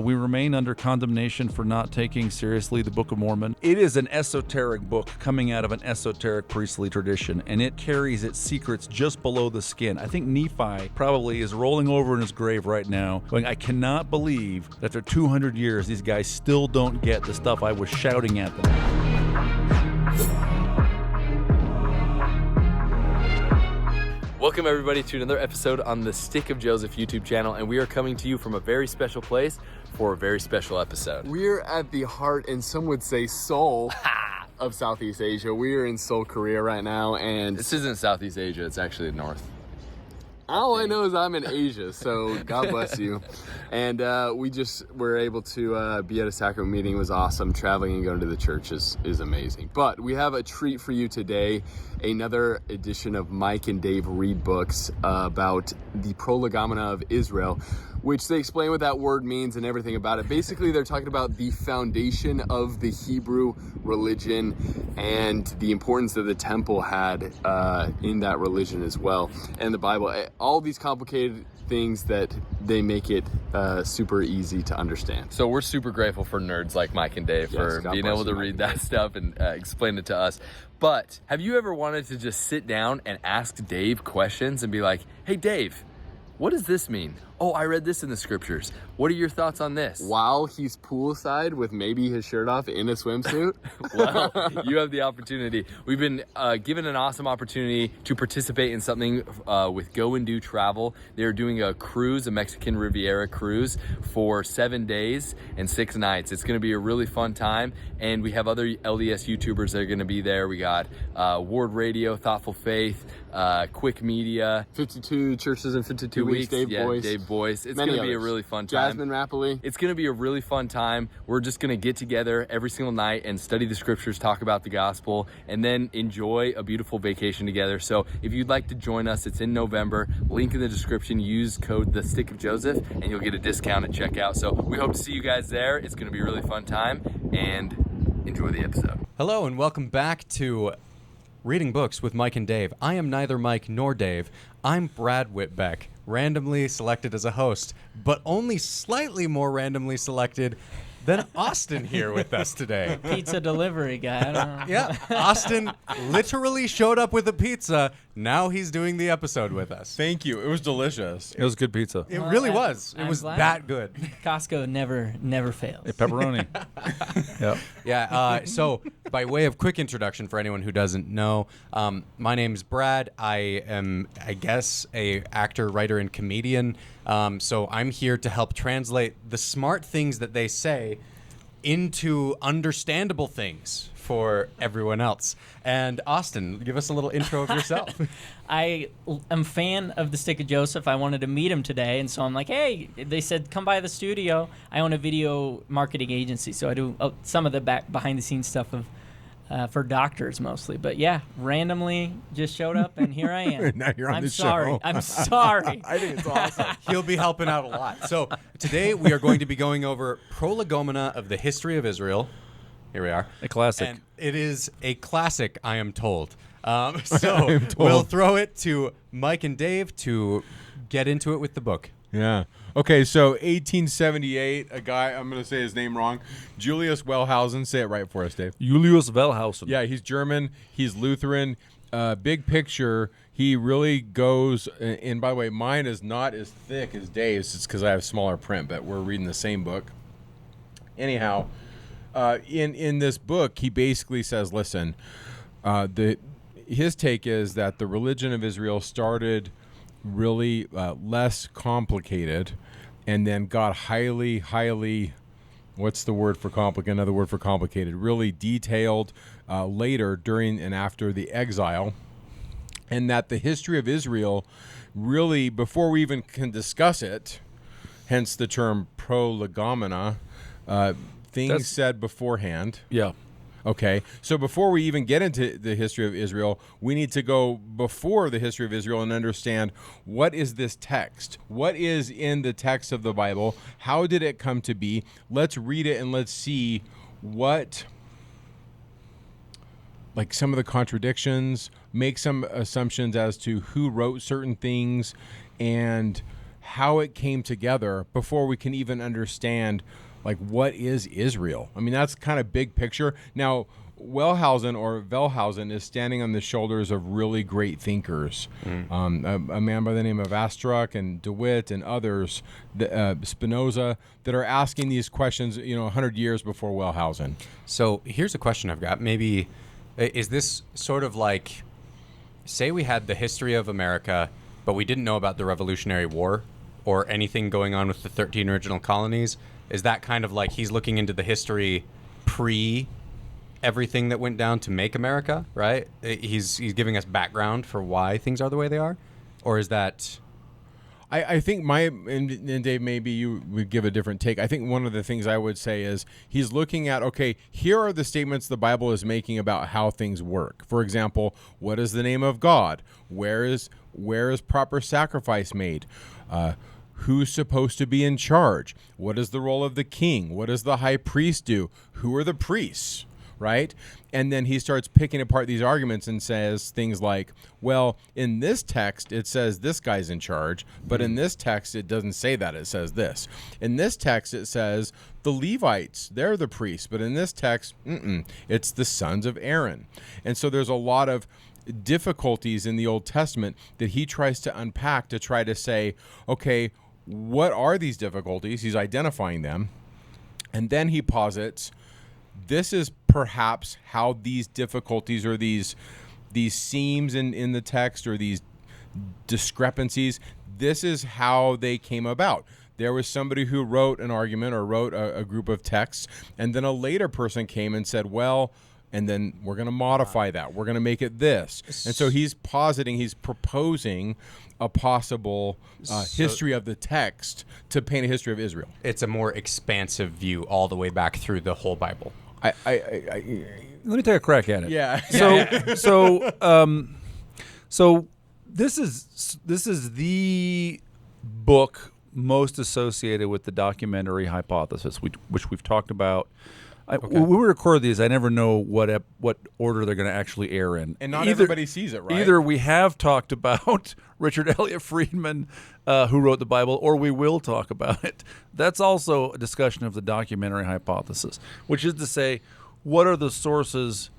We remain under condemnation for not taking seriously the Book of Mormon. It is an esoteric book coming out of an esoteric priestly tradition, and it carries its secrets just below the skin. I think Nephi probably is rolling over in his grave right now, going, I cannot believe that after 200 years, these guys still don't get the stuff I was shouting at them. Welcome everybody to another episode on the Stick of Joseph YouTube channel, and we are coming to you from a very special place for a very special episode. We're at the heart, and some would say soul, of Southeast Asia. We are in Seoul, Korea right now, and This isn't Southeast Asia, it's actually the north. all I know is I'm in Asia, so God bless you. And we just were able to be at a sacrament meeting. It was awesome. Traveling and going to the church is amazing. But we have a treat for you today, another edition of Mike and Dave Read Books about the Prolegomena of Israel, which they explain what that word means and everything about it. Basically, they're talking about the foundation of the Hebrew religion and the importance that the temple had in that religion as well, and the Bible. All these complicated things that they make it super easy to understand. So we're super grateful for nerds like Mike and Dave for being able to read that stuff and explain it to us. But have you ever wanted to just sit down and ask Dave questions and be like, hey Dave, what does this mean? Oh, I read this in the scriptures. What are your thoughts on this? While he's poolside with maybe his shirt off in a swimsuit? Well, you have the opportunity. We've been given an awesome opportunity to participate in something with Go and Do Travel. They're doing a cruise, a Mexican Riviera cruise for 7 days and 6 nights. It's going to be a really fun time, and we have other LDS YouTubers that are going to be there. We got Ward Radio, Thoughtful Faith, Quick Media. 52 churches in 52 weeks, Dave Boyce. Dave Boyce. It's going to be a really fun time. Jasmine Rappley. It's going to be a really fun time. We're just going to get together every single night and study the scriptures, talk about the gospel, and then enjoy a beautiful vacation together. So if you'd like to join us, it's in November. Link in the description. Use code The Stick of Joseph, and you'll get a discount at checkout. So we hope to see you guys there. It's going to be a really fun time, and enjoy the episode. Hello and welcome back to Reading Books with Mike and Dave. I am neither Mike nor Dave. I'm Brad Whitbeck, randomly selected as a host, but only slightly more randomly selected than Austin here with us today. Pizza delivery guy. I don't know. Yeah, Austin literally showed up with a pizza. Now he's doing the episode with us. Thank you. It was delicious. It was good pizza. It really was. It I'm was glad. that good. Costco never fails. Pepperoni. Yep. Yeah, so by way of quick introduction for anyone who doesn't know, my name's Brad. I am, I guess, a actor, writer, and comedian. So I'm here to help translate the smart things that they say into understandable things for everyone else. And Austin, give us a little intro of yourself. I am a fan of the Stick of Joseph. I wanted to meet him today, and so I'm like, hey, they said come by the studio. I own a video marketing agency, so I do some of the behind the scenes stuff of for doctors mostly. But yeah, randomly just showed up, and here I am. Now you're on I'm the sorry. show. I'm sorry. I think it's awesome. He'll be helping out a lot. So today we are going to be going over Prolegomena of the history of Israel. Here we are. A classic. And it is a classic, I am told. So we'll throw it to Mike and Dave to get into it with the book. Yeah. Okay, so 1878, a guy, I'm going to say his name wrong, Julius Wellhausen. Say it right for us, Dave. Julius Wellhausen. Yeah, he's German. He's Lutheran. Big picture, he really goes, and by the way, mine is not as thick as Dave's. It's because I have smaller print, but we're reading the same book. Anyhow, in this book, he basically says, listen, his take is that the religion of Israel started really less complicated and then got highly, what's the word for complicated? Another word for complicated, really detailed later during and after the exile, and that the history of Israel really, before we even can discuss it, hence the term prolegomena, things said beforehand. Yeah. Okay, so before we even get into the history of Israel, we need to go before the history of Israel and understand, what is this text? What is in the text of the Bible? How did it come to be? Let's read it and let's see what, like, some of the contradictions, make some assumptions as to who wrote certain things, and how it came together before we can even understand, like, what is Israel. I mean, that's kind of big picture. Now, Wellhausen is standing on the shoulders of really great thinkers. A man by the name of Astruc and DeWitt and others, Spinoza, that are asking these questions, 100 years before Wellhausen. So here's a question I've got. Maybe, is this sort of like, say we had the history of America, but we didn't know about the Revolutionary War or anything going on with the 13 original colonies? Is that kind of like he's looking into the history pre everything that went down to make America, right? He's giving us background for why things are the way they are? Or is that... I think and Dave, maybe you would give a different take. I think one of the things I would say is he's looking at, okay, here are the statements the Bible is making about how things work. For example, what is the name of God? Where is proper sacrifice made? Who's supposed to be in charge? What is the role of the king? What does the high priest do? Who are the priests? Right? And then he starts picking apart these arguments and says things like, well, in this text, it says this guy's in charge, but in this text, it doesn't say that. It says this. In this text, it says the Levites, they're the priests, but in this text, it's the sons of Aaron. And so there's a lot of difficulties in the Old Testament that he tries to unpack to try to say, okay, what are these difficulties? He's identifying them. And then he posits, this is perhaps how these difficulties or these seams in the text or these discrepancies, this is how they came about. There was somebody who wrote an argument or wrote a group of texts, and then a later person came and said, well, and then we're going to modify that. We're going to make it this. And so he's proposing a possible history of the text to paint a history of Israel. It's a more expansive view all the way back through the whole Bible. Let me take a crack at it. Yeah. So this is the book most associated with the documentary hypothesis, which we've talked about. When we record these, I never know what order they're going to actually air in. And not everybody sees it, right? Either we have talked about Richard Elliott Friedman, who wrote the Bible, or we will talk about it. That's also a discussion of the documentary hypothesis, which is to say, what are the sources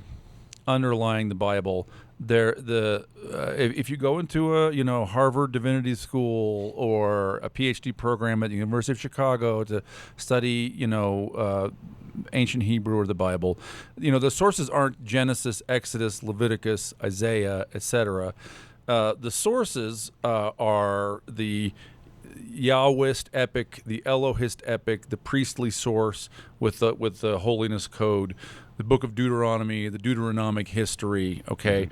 underlying the Bible? If you go into a Harvard Divinity School or a PhD program at the University of Chicago to study ancient Hebrew or the Bible, the sources aren't Genesis, Exodus, Leviticus, Isaiah, etc. The sources are the Yahwist epic, the Elohist epic, the priestly source with the holiness code, the Book of Deuteronomy, the Deuteronomic history. Okay,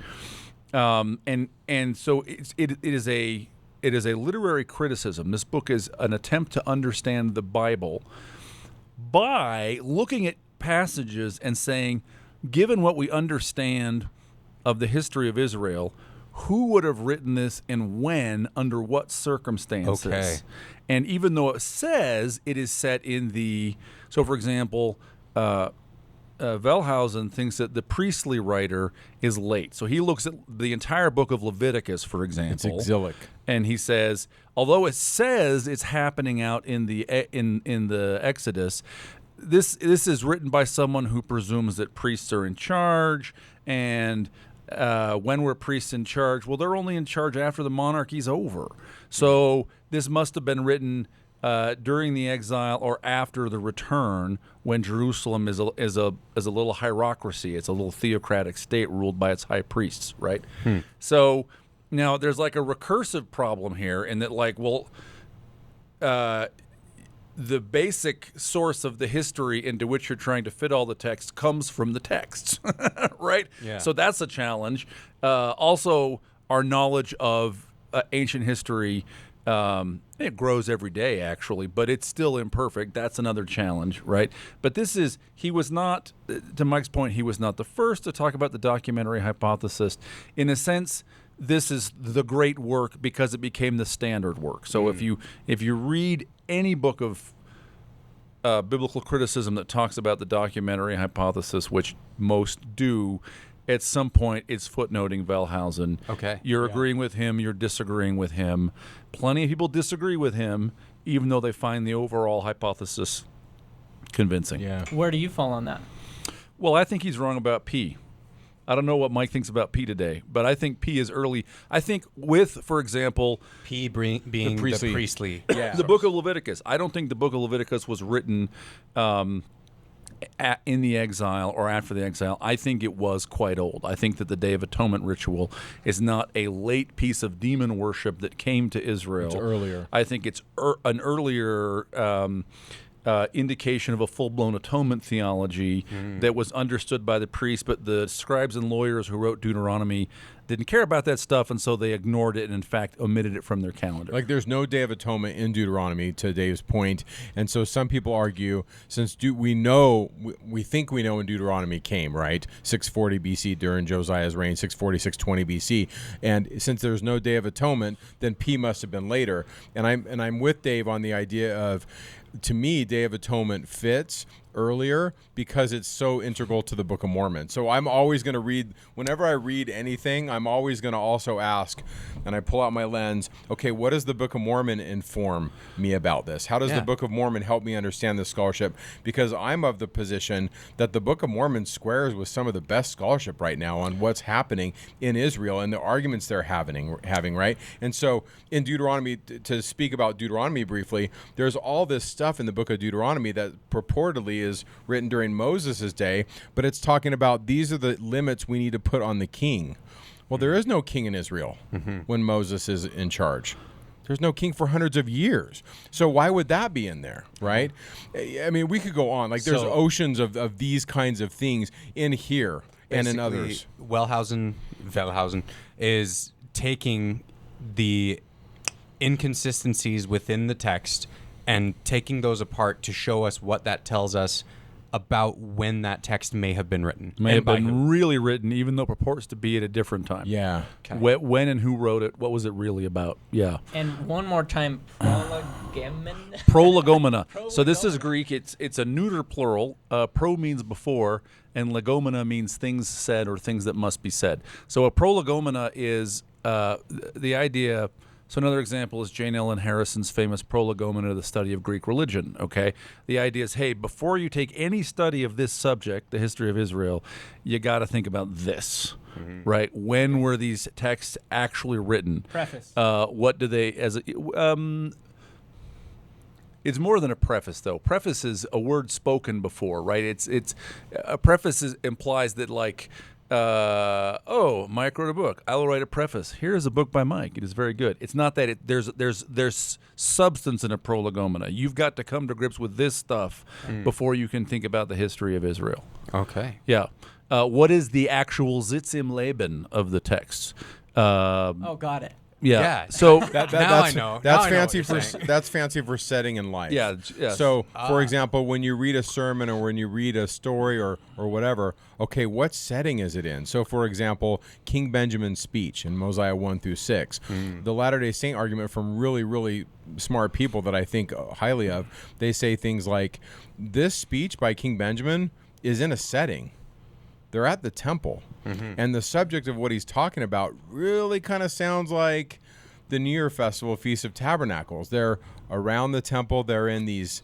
and so it is a literary criticism. This book is an attempt to understand the Bible by looking at passages and saying, given what we understand of the history of Israel, who would have written this and when, under what circumstances? Okay. And even though it says it is set in so for example, Wellhausen thinks that the priestly writer is late. So he looks at the entire book of Leviticus, for example. It's exilic. And he says, although it says it's happening out in the Exodus, this is written by someone who presumes that priests are in charge, and when were priests in charge? Well, they're only in charge after the monarchy's over. So this must have been written during the exile or after the return, when Jerusalem is a little hierocracy. It's a little theocratic state ruled by its high priests, right? So now there's like a recursive problem here in that, the basic source of the history into which you're trying to fit all the text comes from the texts, right? Yeah. So that's a challenge. Also, our knowledge of ancient history, it grows every day, actually, but it's still imperfect. That's another challenge, right? But he was not, to Mike's point, he was not the first to talk about the documentary hypothesis. In a sense, this is the great work because it became the standard work. So if you read any book of biblical criticism that talks about the documentary hypothesis, which most do, at some point it's footnoting Wellhausen. Okay. You're agreeing with him, you're disagreeing with him. Plenty of people disagree with him, even though they find the overall hypothesis convincing. Yeah. Where do you fall on that? Well, I think he's wrong about P. I don't know what Mike thinks about P today, but I think P is early. I think with, for example, P being the priestly. Yeah. the book of Leviticus. I don't think the book of Leviticus was written in the exile or after the exile. I think it was quite old. I think that the Day of Atonement ritual is not a late piece of demon worship that came to Israel. It's earlier. I think it's an earlier indication of a full-blown atonement theology that was understood by the priests, but the scribes and lawyers who wrote Deuteronomy didn't care about that stuff, and so they ignored it and, in fact, omitted it from their calendar. Like there's no Day of Atonement in Deuteronomy, to Dave's point, and so some people argue, since we think we know when Deuteronomy came, right? 640 BC during Josiah's reign, 640, 620 BC, and since there's no Day of Atonement, then P must have been later. And I'm with Dave on the idea of, to me, Day of Atonement fits earlier because it's so integral to the Book of Mormon. So I'm always going to read, whenever I read anything, I'm always going to also ask, and I pull out my lens, okay, what does the Book of Mormon inform me about this? How does the Book of Mormon help me understand this scholarship? Because I'm of the position that the Book of Mormon squares with some of the best scholarship right now on what's happening in Israel and the arguments they're having, right? And so in Deuteronomy, to speak about Deuteronomy briefly, there's all this stuff in the book of Deuteronomy that purportedly is written during Moses' day, but it's talking about these are the limits we need to put on the king. Well, there is no king in Israel when Moses is in charge. There's no king for hundreds of years. So why would that be in there, right? I mean, we could go on. Like there's oceans of these kinds of things in here and in others. Wellhausen is taking the inconsistencies within the text and taking those apart to show us what that tells us about when that text may have been written. May have been really written, even though it purports to be at a different time. Yeah. Okay. When and who wrote it? What was it really about? Yeah. And one more time, Prolegomena. Prolegomena. So this is Greek. It's a neuter plural. Pro means before, and legomena means things said or things that must be said. So a prolegomena is the idea. So another example is Jane Ellen Harrison's famous Prolegomena, the study of Greek religion, okay? The idea is, hey, before you take any study of this subject, the history of Israel, you got to think about this, right? When were these texts actually written? Preface. What do they, it's more than a preface, though. Preface is a word spoken before, right? It's a preface implies that, like, Mike wrote a book. I will write a preface. Here is a book by Mike. It is very good. It's not that there's substance in a prolegomena. You've got to come to grips with this stuff before you can think about the history of Israel. Okay. Yeah. What is the actual Zitzim Leben of the text? Got it. Yeah. So That's I know. That's Now I know fancy what for you're saying. that's fancy for setting in life. Yeah. So, for example, when you read a sermon or when you read a story or whatever, okay, what setting is it in? So, for example, King Benjamin's speech in Mosiah 1-6, the Latter-day Saint argument from really, really smart people that I think highly of, they say things like, this speech by King Benjamin is in a setting. They're at the temple. And the subject of what he's talking about really kind of sounds like the New Year Festival Feast of Tabernacles. They're around the temple. They're in these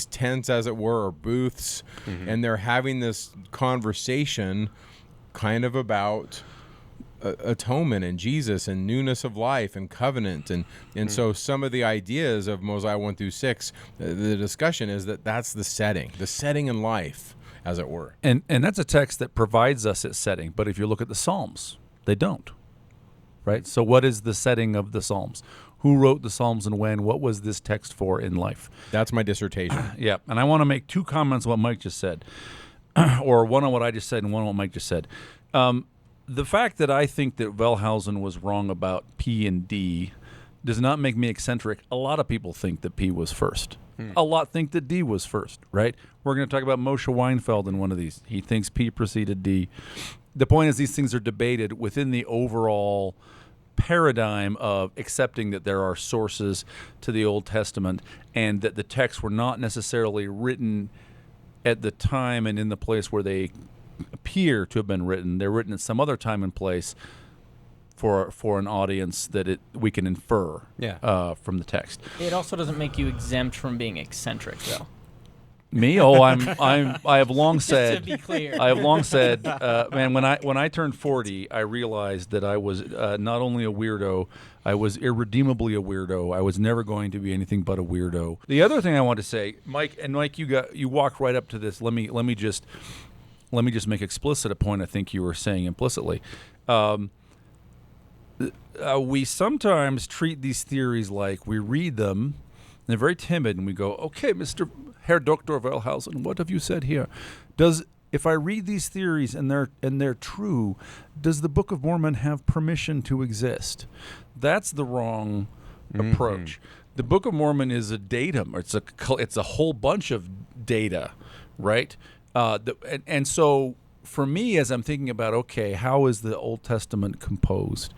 tents, as it were, or booths, and they're having this conversation kind of about atonement and Jesus and newness of life and covenant. And so some of the ideas of Mosiah 1-6, the discussion is that's the setting in life, as it were. And that's a text that provides us its setting. But if you look at the Psalms, they don't. Right? So what is the setting of the Psalms? Who wrote the Psalms and when? What was this text for in life? That's my dissertation. Yeah. And I want to make two comments on what Mike just said, or one on what I just said and one on what Mike just said. The fact that I think that Wellhausen was wrong about P and D does not make me eccentric. A lot of people think that P was first. A lot think that D was first, right? We're going to talk about Moshe Weinfeld in one of these. He thinks P preceded D. The point is these things are debated within the overall paradigm of accepting that there are sources to the Old Testament and that the texts were not necessarily written at the time and in the place where they appear to have been written. They're written at some other time and place for an audience that we can infer from the text. It also doesn't make you exempt from being eccentric, though. Me? Oh, I have long said. Just to be clear. I have long said, man. When I turned 40, I realized that I was not only a weirdo, I was irredeemably a weirdo. I was never going to be anything but a weirdo. The other thing I want to say, Mike, you walked right up to this. Let me just make explicit a point I think you were saying implicitly. We sometimes treat these theories like we read them, and they're very timid, and we go, okay, Mr. Herr Dr. Wellhausen, what have you said here? If I read these theories and they're true, does the Book of Mormon have permission to exist? That's the wrong approach. The Book of Mormon is a datum, or it's a whole bunch of data, right? And so for me, as I'm thinking about, okay, how is the Old Testament composed,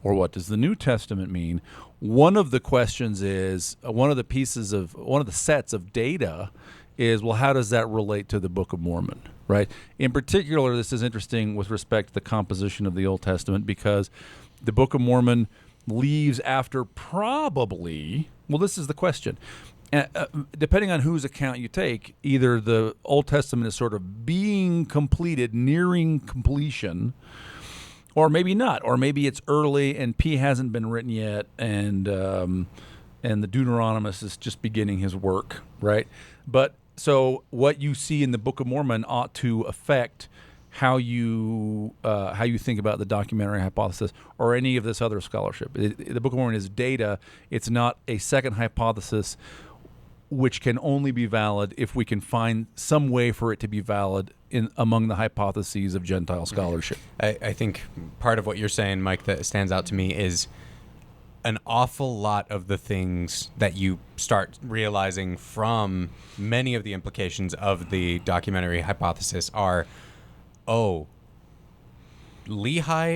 or what does the New Testament mean? One of the questions is, one of the sets of data is, well, how does that relate to the Book of Mormon, right? In particular, this is interesting with respect to the composition of the Old Testament, because the Book of Mormon leaves after probably, well, this is the question. Depending on whose account you take, either the Old Testament is sort of being completed, nearing completion, or maybe not, or maybe it's early and P hasn't been written yet, and the Deuteronomist is just beginning his work, right? But so what you see in the Book of Mormon ought to affect how you think about the documentary hypothesis or any of this other scholarship. The Book of Mormon is data. It's not a second hypothesis, which can only be valid if we can find some way for it to be valid among the hypotheses of Gentile scholarship. I think part of what you're saying, Mike, that stands out to me is an awful lot of the things that you start realizing from many of the implications of the documentary hypothesis are, Lehi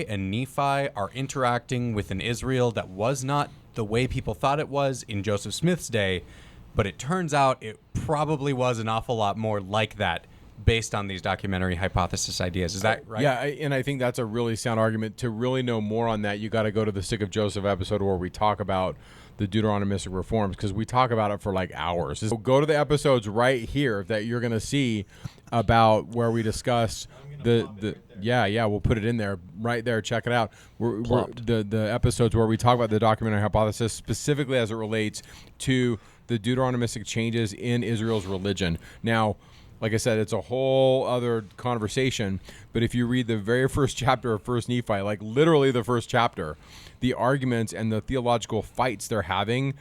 and Nephi are interacting with an Israel that was not the way people thought it was in Joseph Smith's day, but it turns out it probably was an awful lot more like that based on these documentary hypothesis ideas. Is that right? Yeah, and I think that's a really sound argument. To really know more on that, you got to go to the Stick of Joseph episode where we talk about the Deuteronomistic reforms, because we talk about it for like hours. So go to the episodes right here that you're going to see about where we discuss we'll put it in there right there. Check it out. The episodes where we talk about the documentary hypothesis specifically as it relates to the Deuteronomistic changes in Israel's religion. Now, like I said, it's a whole other conversation, but if you read the very first chapter of First Nephi, like literally the first chapter, the arguments and the theological fights they're having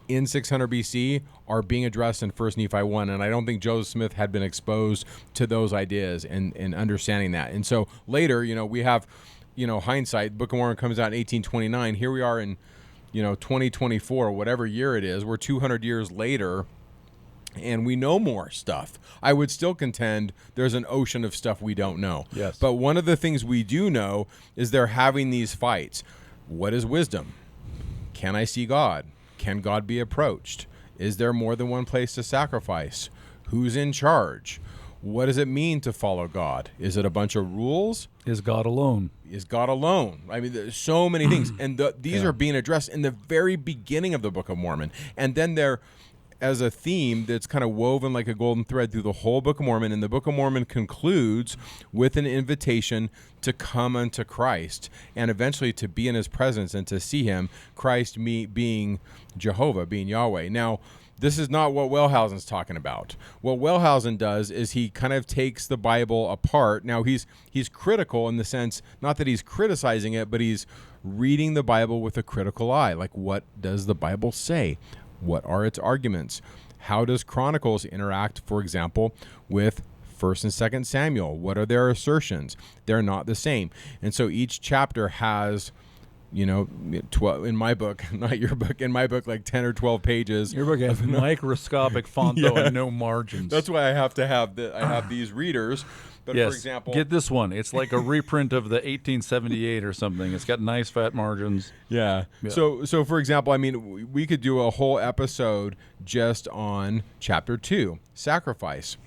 in 600 BC are being addressed in First Nephi 1, and I don't think Joseph Smith had been exposed to those ideas and understanding that. And so later, we have, hindsight. Book of Mormon comes out in 1829. Here we are in, 2024, whatever year it is. We're 200 years later, and we know more stuff. I would still contend there's an ocean of stuff we don't know. Yes. But one of the things we do know is they're having these fights. What is wisdom? Can I see God? Can God be approached? Is there more than one place to sacrifice? Who's in charge? What does it mean to follow God? Is it a bunch of rules? Is God alone? Is God alone? I mean, there's so many things. And these are being addressed in the very beginning of the Book of Mormon. And then they're as a theme that's kind of woven like a golden thread through the whole Book of Mormon. And the Book of Mormon concludes with an invitation to come unto Christ and eventually to be in his presence and to see him, Christ being Jehovah, being Yahweh. Now, this is not what Wellhausen's talking about. What Wellhausen does is he kind of takes the Bible apart. Now, he's critical in the sense, not that he's criticizing it, but he's reading the Bible with a critical eye. Like, what does the Bible say? What are its arguments? How does Chronicles interact, for example, with 1st and 2nd Samuel? What are their assertions? They're not the same. And so each chapter has, 12 in my book, not your book, in my book, like 10 or 12 pages. Your book has microscopic font, though, and no margins. That's why I have to have I have these readers. But yes. For example, get this one. It's like a reprint of the 1878 or something. It's got nice fat margins. Yeah. So for example, I mean, we could do a whole episode just on chapter 2, sacrifice.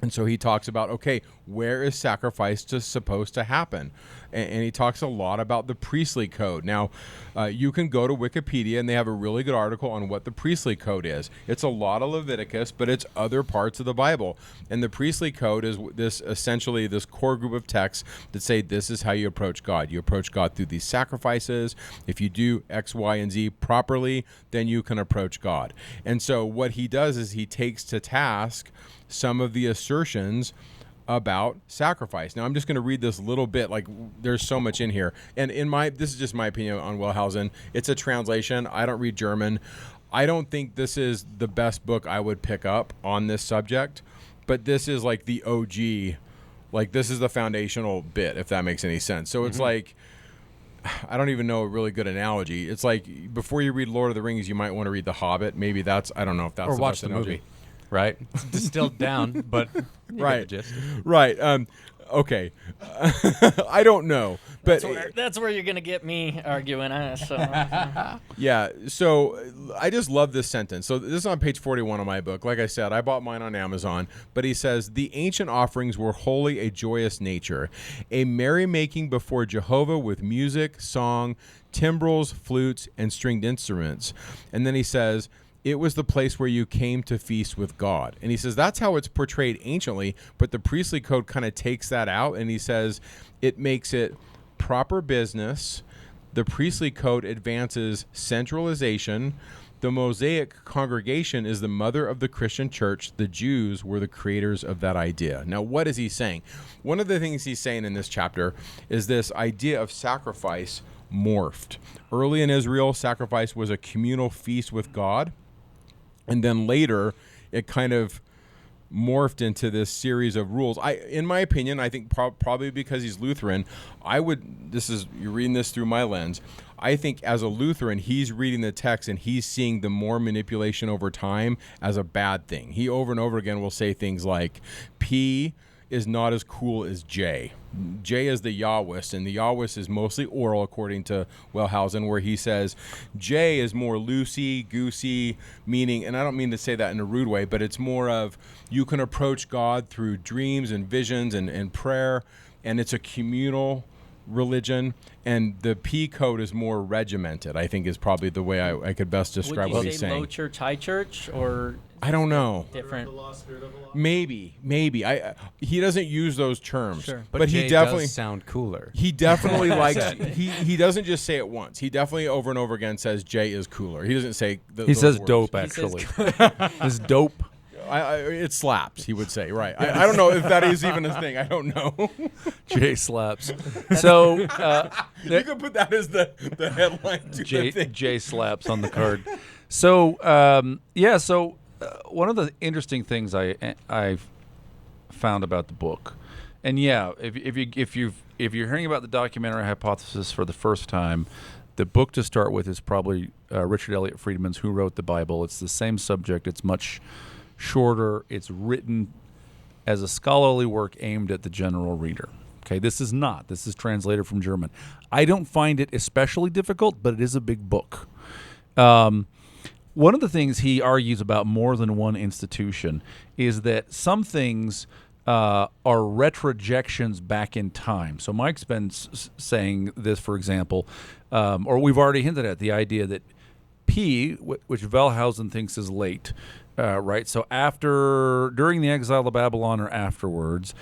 And so he talks about, okay, where is sacrifice supposed to happen? And he talks a lot about the priestly code. Now, you can go to Wikipedia, and they have a really good article on what the priestly code is. It's a lot of Leviticus, but it's other parts of the Bible. And the priestly code is essentially this core group of texts that say this is how you approach God. You approach God through these sacrifices. If you do X, Y, and Z properly, then you can approach God. And so what he does is he takes to task some of the assertions about sacrifice. Now I'm just going to read this little bit. Like, there's so much in here, and this is just my opinion on Wellhausen. It's a translation. I don't read German. I don't think this is the best book I would pick up on this subject, but this is like the OG. Like, this is the foundational bit, if that makes any sense. So it's like, I don't even know a really good analogy. It's like, before you read Lord of the Rings, you might want to read The Hobbit. Maybe that's, I don't know if that's Or the watch best the analogy. movie. Right? It's distilled down, but you Right. get the gist. Right. Okay. I don't know, but That's where you're gonna get me arguing. So yeah. So I just love this sentence. So this is on page 41 of my book. Like I said, I bought mine on Amazon, but he says, the ancient offerings were wholly a joyous nature, a merrymaking before Jehovah with music, song, timbrels, flutes, and stringed instruments. And then he says, it was the place where you came to feast with God. And he says that's how it's portrayed anciently, but the priestly code kind of takes that out, and he says it makes it proper business. The priestly code advances centralization. The Mosaic congregation is the mother of the Christian church. The Jews were the creators of that idea. Now, what is he saying? One of the things he's saying in this chapter is this idea of sacrifice morphed. Early in Israel, sacrifice was a communal feast with God. And then later, it kind of morphed into this series of rules. In my opinion, I think probably because he's Lutheran, you're reading this through my lens. I think as a Lutheran, he's reading the text and he's seeing the more manipulation over time as a bad thing. He over and over again will say things like, P is not as cool as J. J is the Yahwist, and the Yahwist is mostly oral, according to Wellhausen, where he says J is more loosey-goosey, meaning, and I don't mean to say that in a rude way, but it's more of you can approach God through dreams and visions and prayer, and it's a communal religion, and the P code is more regimented, I think is probably the way I could best describe what would you he's say saying. low church, high church, or I don't know. different? Maybe. He doesn't use those terms, Sure. but he Jay definitely does sound cooler. He definitely likes. He doesn't just say it once. He definitely over and over again says Jay is cooler. He doesn't say. He says words. dope, He says actually. It's dope. It slaps. He would say. Right. I don't know if that is even a thing. I don't know. Jay slaps. So You could put that as the headline to the thing. Jay slaps on the card. So one of the interesting things I found about the book, and if you're hearing about the documentary hypothesis for the first time, the book to start with is probably Richard Elliott Friedman's Who Wrote the Bible. It's the same subject. It's much shorter. It's written as a scholarly work aimed at the general reader. Okay, this is translated from German. I don't find it especially difficult, but it is a big book. One of the things he argues about more than one institution is that some things are retrojections back in time. So Mike's been saying this, for example, or we've already hinted at the idea that P, which Wellhausen thinks is late, right? So during the exile of Babylon or afterwards,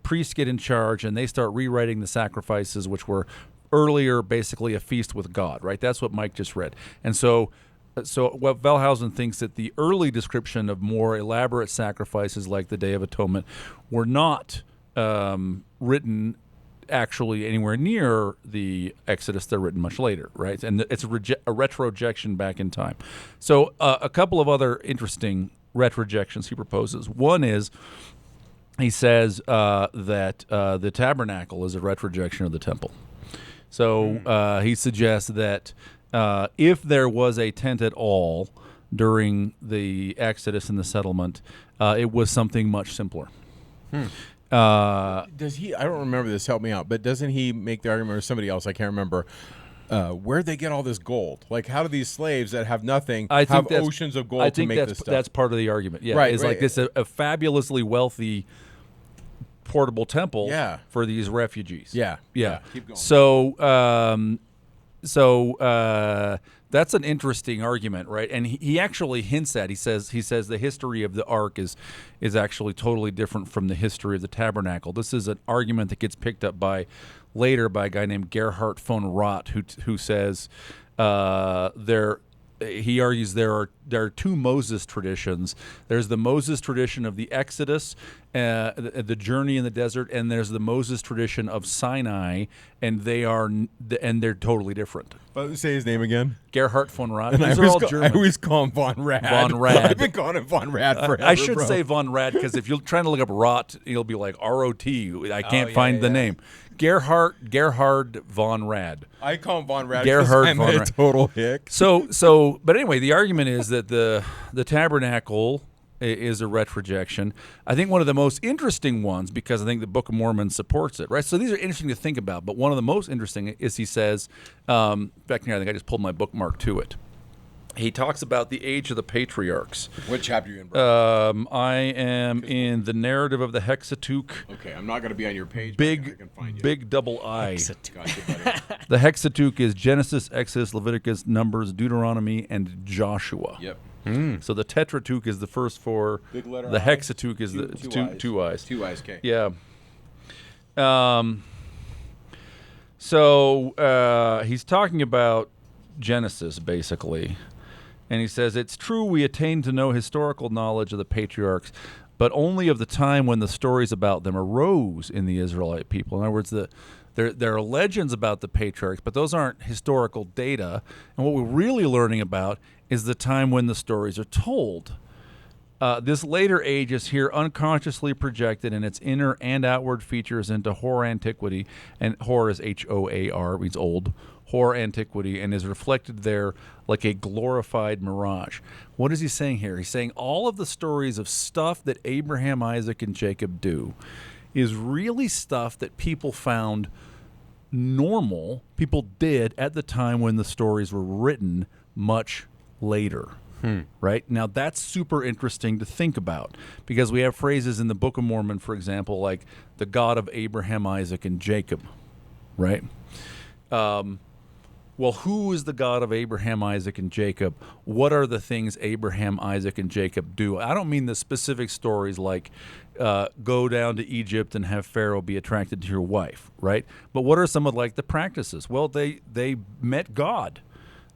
priests get in charge and they start rewriting the sacrifices, which were earlier basically a feast with God, right? That's what Mike just read. And so what Wellhausen thinks that the early description of more elaborate sacrifices like the Day of Atonement were not written actually anywhere near the Exodus. They're written much later, right? And it's a retrojection back in time. So a couple of other interesting retrojections he proposes. One is he says that the tabernacle is a retrojection of the temple. So he suggests that if there was a tent at all during the Exodus and the settlement, it was something much simpler. Does he? I don't remember this. Help me out. But doesn't he make the argument, or somebody else? I can't remember. where'd they get all this gold? Like, how do these slaves that have nothing I think have oceans of gold I to think make that's, this stuff? that's part of the argument. Yeah, Right, it's right. like this a fabulously wealthy portable temple Yeah. for these refugees. Yeah. Yeah. Keep going. So that's an interesting argument, right? And he actually hints at. He says the history of the ark is actually totally different from the history of the tabernacle. This is an argument that gets picked up later by a guy named Gerhard von Rott, who says he argues there are two Moses traditions. There's the Moses tradition of the Exodus, the journey in the desert, and there's the Moses tradition of Sinai, and they're totally different. Say his name again. Gerhard von Rad. And These are all I German. always call him Von Rad. Von Rad. I've been calling him Von Rad forever. I should bro. say Von Rad because if you're trying to look up Rot, it'll be like R-O-T. I can't find the name. Gerhard von Rad. I call him Von Rad. Gerhard I'm von a Rad. total hick. But anyway, the argument is that the tabernacle is a retrojection. I think one of the most interesting ones, because I think the Book of Mormon supports it, right? So these are interesting to think about, but one of the most interesting is he says, back here, I think I just pulled my bookmark to it. He talks about the age of the patriarchs. What chapter are you in, bro? I am in the narrative of the Hexateuch. Okay, I'm not going to be on your page. but I can find you. Big double I. Gotcha, buddy. The Hexateuch is Genesis, Exodus, Leviticus, Numbers, Deuteronomy, and Joshua. Yep. So the Tetrateuch is the first four. Big letter The I. Hexateuch is the two eyes. Two eyes, okay. Yeah. So he's talking about Genesis, basically. And he says, it's true we attain to know historical knowledge of the patriarchs, but only of the time when the stories about them arose in the Israelite people. In other words, there are legends about the patriarchs, but those aren't historical data. And what we're really learning about is the time when the stories are told. This later age is here unconsciously projected in its inner and outward features into hoar antiquity, and hoar is H-O-A-R, means old, hoar antiquity, and is reflected there like a glorified mirage. What is he saying here? He's saying all of the stories of stuff that Abraham, Isaac, and Jacob do is really stuff that people found normal, people did at the time when the stories were written much later. Right? Now, that's super interesting to think about because we have phrases in the Book of Mormon, for example, like the God of Abraham, Isaac, and Jacob, right? Well, who is the God of Abraham, Isaac, and Jacob? What are the things Abraham, Isaac, and Jacob do? I don't mean the specific stories like go down to Egypt and have Pharaoh be attracted to your wife, right? But what are some of like the practices? Well, they met God.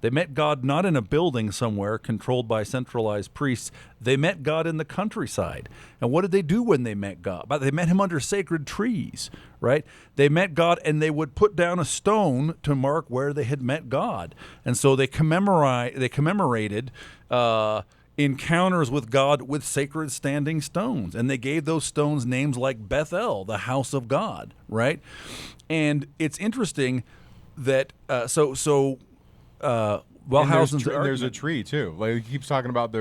They met God not in a building somewhere controlled by centralized priests. They met God in the countryside. And what did they do when they met God? They met him under sacred trees, right? They met God and they would put down a stone to mark where they had met God. And so they commemorated encounters with God with sacred standing stones. And they gave those stones names like Bethel, the house of God, right? And it's interesting that Wellhausen's there's a tree too. Like he keeps talking about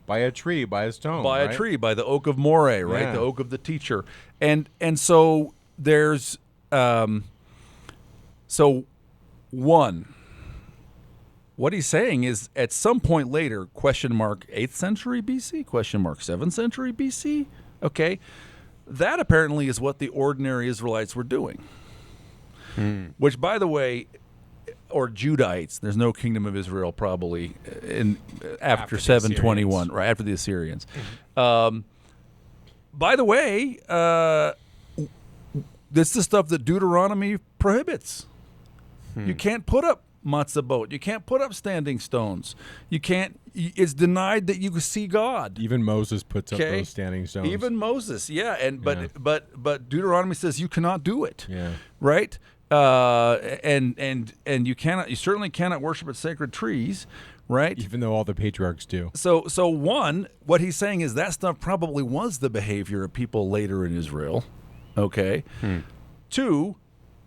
by a tree, by a stone, by right? a tree, by the oak of Moreh, right? Yeah. The oak of the teacher, and so there's what he's saying is at some point later, question mark 8th century BC, question mark 7th century BC, okay, that apparently is what the ordinary Israelites were doing, which by the way. Or Judahites. There's no kingdom of Israel probably after 721, right after the Assyrians. By the way, this is the stuff that Deuteronomy prohibits. You can't put up matzah. You can't put up standing stones. You can't. It's denied that you can see God. Even Moses puts up those standing stones. Even Moses, yeah. And but Deuteronomy says you cannot do it. Yeah. Right. And you certainly cannot worship at sacred trees, right? Even though all the patriarchs do. So one, what he's saying is that stuff probably was the behavior of people later in Israel. Okay. Two,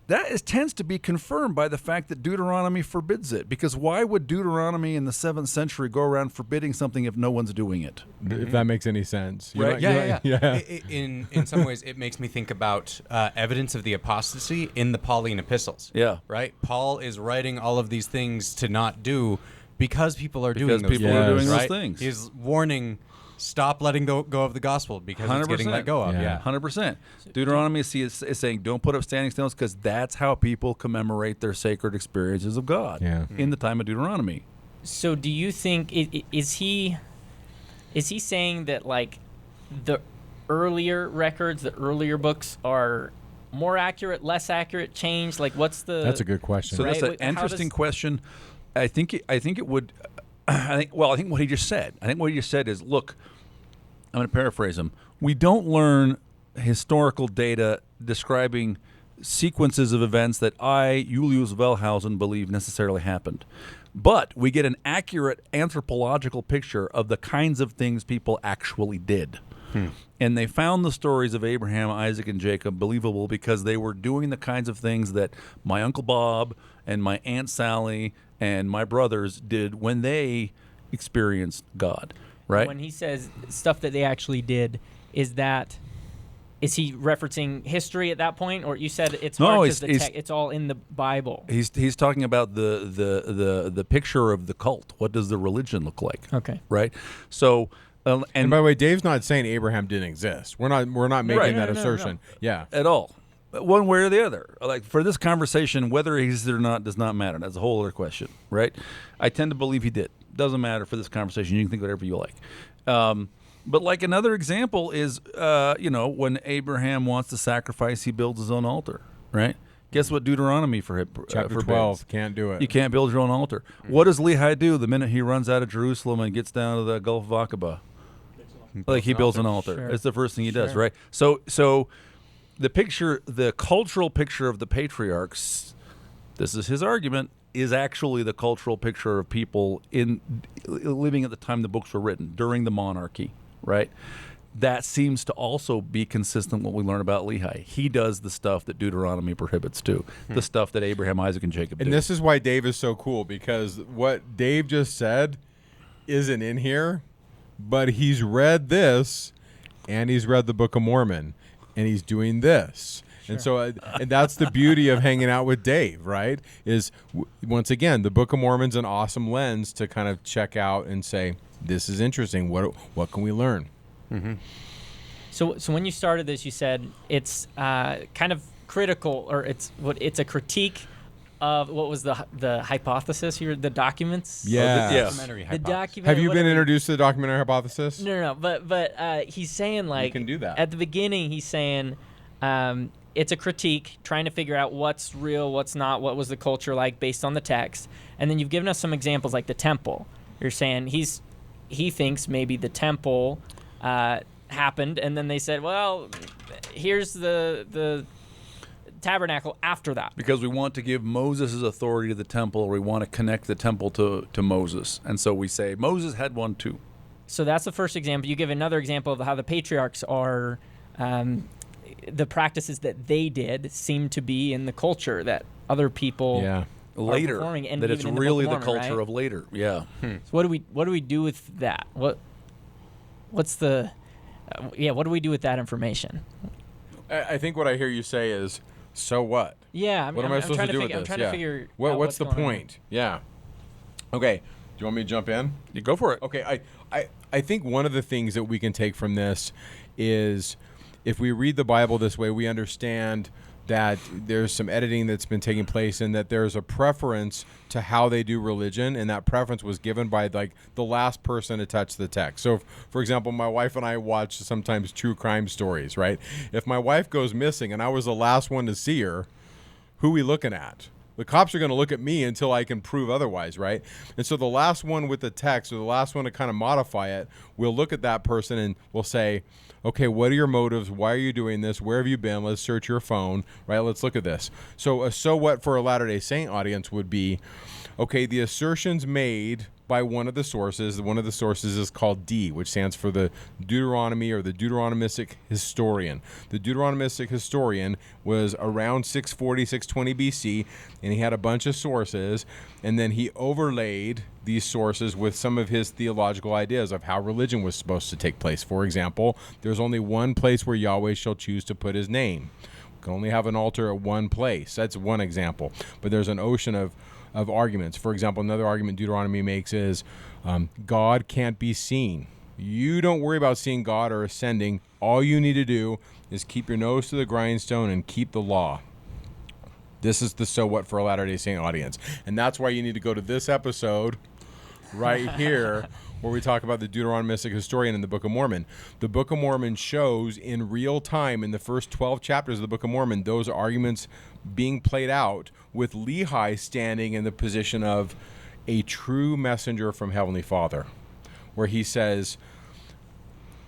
tends to be confirmed by the fact that Deuteronomy forbids it. Because why would Deuteronomy in the 7th century go around forbidding something if no one's doing it? If that makes any sense. Right. Yeah. In some ways, it makes me think about evidence of the apostasy in the Pauline epistles. Yeah. Right? Paul is writing all of these things to not do because people are doing those people things. are doing those right? things. He's warning, stop letting go of the gospel because it's getting let go of. Yeah. 100%. Deuteronomy is saying don't put up standing stones because that's how people commemorate their sacred experiences of God in the time of Deuteronomy. So do you think is he saying that like the earlier records, the earlier books are more accurate, less accurate, changed? Like what's the That's a good question. So that's Right. an interesting question. I think it would. I think what he just said. I think what he just said is, look, I'm going to paraphrase him. We don't learn historical data describing sequences of events that I, Julius Wellhausen, believe necessarily happened. But we get an accurate anthropological picture of the kinds of things people actually did. And they found the stories of Abraham, Isaac, and Jacob believable because they were doing the kinds of things that my Uncle Bob and my Aunt Sally and my brothers did when they experienced God, right? When he says stuff that they actually did, is he referencing history at that point, or you said it's hard because it's all in the Bible? He's talking about the picture of the cult. What does the religion look like? Okay, right. So, And by the way, Dave's not saying Abraham didn't exist. We're not making Right. that No, no, assertion. no. Yeah. at all, one way or the other. Like for this conversation, whether he existed or not does not matter. That's a whole other question, right? I tend to believe he did. Doesn't matter for this conversation. You can think whatever you like. But like another example is, when Abraham wants to sacrifice, he builds his own altar, right? Guess what Deuteronomy Chapter forbids? 12, can't do it. You can't build your own altar. What does Lehi do the minute he runs out of Jerusalem and gets down to the Gulf of Aqaba? Like he builds an altar. Sure. It's the first thing he does, right? So the cultural picture of the patriarchs, this is his argument, is actually the cultural picture of people living at the time the books were written, during the monarchy, right? That seems to also be consistent with what we learn about Lehi. He does the stuff that Deuteronomy prohibits too, the stuff that Abraham, Isaac, and Jacob do. And this is why Dave is so cool, because what Dave just said isn't in here, but he's read this, and he's read the Book of Mormon, and he's doing this. Sure. And so, and that's the beauty of hanging out with Dave, right? Is once again, the Book of Mormon's an awesome lens to kind of check out and say, this is interesting. What can we learn? Mm-hmm. So when you started this, you said it's kind of critical, or it's a critique of what was the hypothesis here, the documents. Yeah. Documentary The hypothesis. document. Have you been introduced to the documentary hypothesis? No. But he's saying like You can do that. at the beginning. He's saying it's a critique, trying to figure out what's real, what's not, what was the culture like based on the text, and then you've given us some examples like the temple. You're saying he thinks maybe the temple happened, and then they said, well, here's the tabernacle after that. Because we want to give Moses' authority to the temple, or we want to connect the temple to Moses. And so we say, Moses had one too. So that's the first example. You give another example of how the patriarchs are, the practices that they did seem to be in the culture that other people are Later, performing. And that it's even in really Book the of Mormon, culture right? of later. Yeah. So what do we do with that? What's the what do we do with that information? I think what I hear you say is, so what? Yeah, What am I supposed to do with this? I'm trying to figure out what's the going on. point? Yeah. Okay. Do you want me to jump in? You go for it. Okay. I think one of the things that we can take from this is, if we read the Bible this way, we understand that there's some editing that's been taking place, and that there's a preference to how they do religion, and that preference was given by like the last person to touch the text. So, for example, my wife and I watch sometimes true crime stories, right? If my wife goes missing and I was the last one to see her, who are we looking at? The cops are going to look at me until I can prove otherwise, right? And so the last one with the text, or the last one to kind of modify it, we'll look at that person and we'll say, okay, what are your motives? Why are you doing this? Where have you been? Let's search your phone, right? Let's look at this. So what for a Latter-day Saint audience would be, okay, the assertions made by one of the sources. One of the sources is called D, which stands for the Deuteronomy or the Deuteronomistic historian. The Deuteronomistic historian was around 640, 620 BC, and he had a bunch of sources, and then he overlaid these sources with some of his theological ideas of how religion was supposed to take place. For example, there's only one place where Yahweh shall choose to put his name. We can only have an altar at one place. That's one example. But there's an ocean of arguments. For example, another argument Deuteronomy makes is God can't be seen. You don't worry about seeing God or ascending. All you need to do is keep your nose to the grindstone and keep the law. This is the so what for a Latter-day Saint audience. And that's why you need to go to this episode right here where we talk about the Deuteronomistic historian in the Book of Mormon. The Book of Mormon shows in real time in the first 12 chapters of the Book of Mormon those arguments being played out with Lehi standing in the position of a true messenger from Heavenly Father, where he says,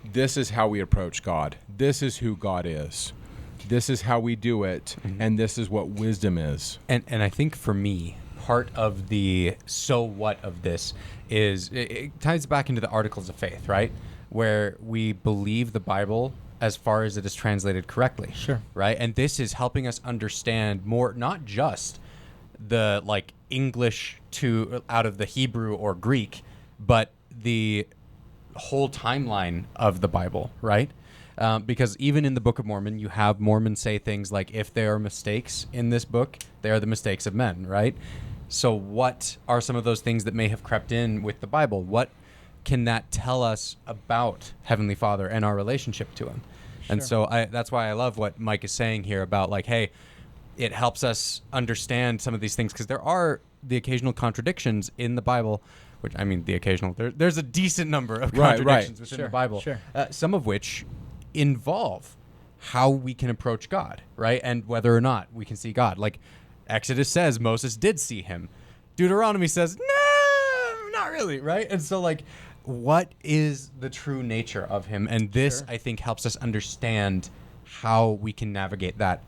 this is how we approach God. This is who God is. This is how we do it, and this is what wisdom is. And I think for me, part of the so what of this is it ties back into the articles of faith, right? Where we believe the Bible as far as it is translated correctly. Sure. Right? And this is helping us understand more, not just the like English to out of the Hebrew or Greek, but the whole timeline of the Bible, right? Because even in the Book of Mormon, you have Mormons say things like, if there are mistakes in this book, they are the mistakes of men, right? So what are some of those things that may have crept in with the Bible? What can that tell us about Heavenly Father and our relationship to him? Sure. And so that's why I love what Mike is saying here about like, hey, it helps us understand some of these things because there are the occasional contradictions in the Bible, which I mean, the occasional, there's a decent number of contradictions within the Bible, some of which involve how we can approach God, right? And whether or not we can see God. Like Exodus says Moses did see him. Deuteronomy says, no, not really, right? And so like, what is the true nature of him? And this, I think, helps us understand how we can navigate that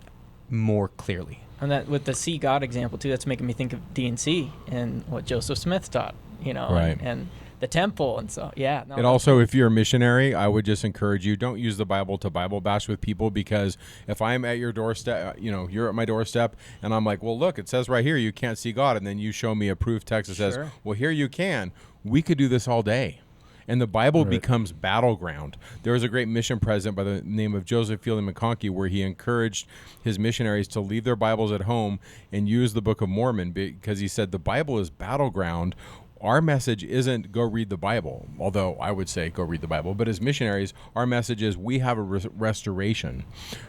more clearly. And that with the see God example too, that's making me think of D&C and what Joseph Smith taught, you know, right. and the temple. And so, yeah. No, and also, if you're a missionary, I would just encourage you, don't use the Bible to Bible bash with people, because if I'm at your doorstep, you know, you're at my doorstep and I'm like, well, look, it says right here, you can't see God. And then you show me a proof text that says, well, here you can. We could do this all day. And the Bible becomes battleground. There was a great mission president by the name of Joseph Fielding McConkie where he encouraged his missionaries to leave their Bibles at home and use the Book of Mormon, because he said the Bible is battleground. Our message isn't go read the Bible, although I would say go read the Bible. But as missionaries, our message is we have a restoration.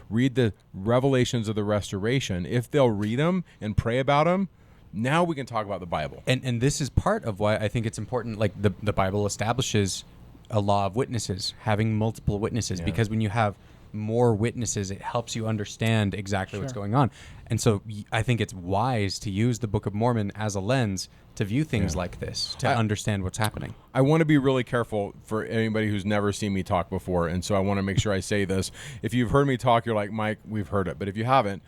Read the revelations of the restoration. If they'll read them and pray about them, now we can talk about the Bible. And this is part of why I think it's important, like the Bible establishes a law of witnesses, having multiple witnesses, because when you have more witnesses, it helps you understand exactly what's going on. And so I think it's wise to use the Book of Mormon as a lens to view things like this, to understand what's happening. I want to be really careful for anybody who's never seen me talk before, and so I want to make sure I say this. If you've heard me talk, you're like, Mike, we've heard it. But if you haven't,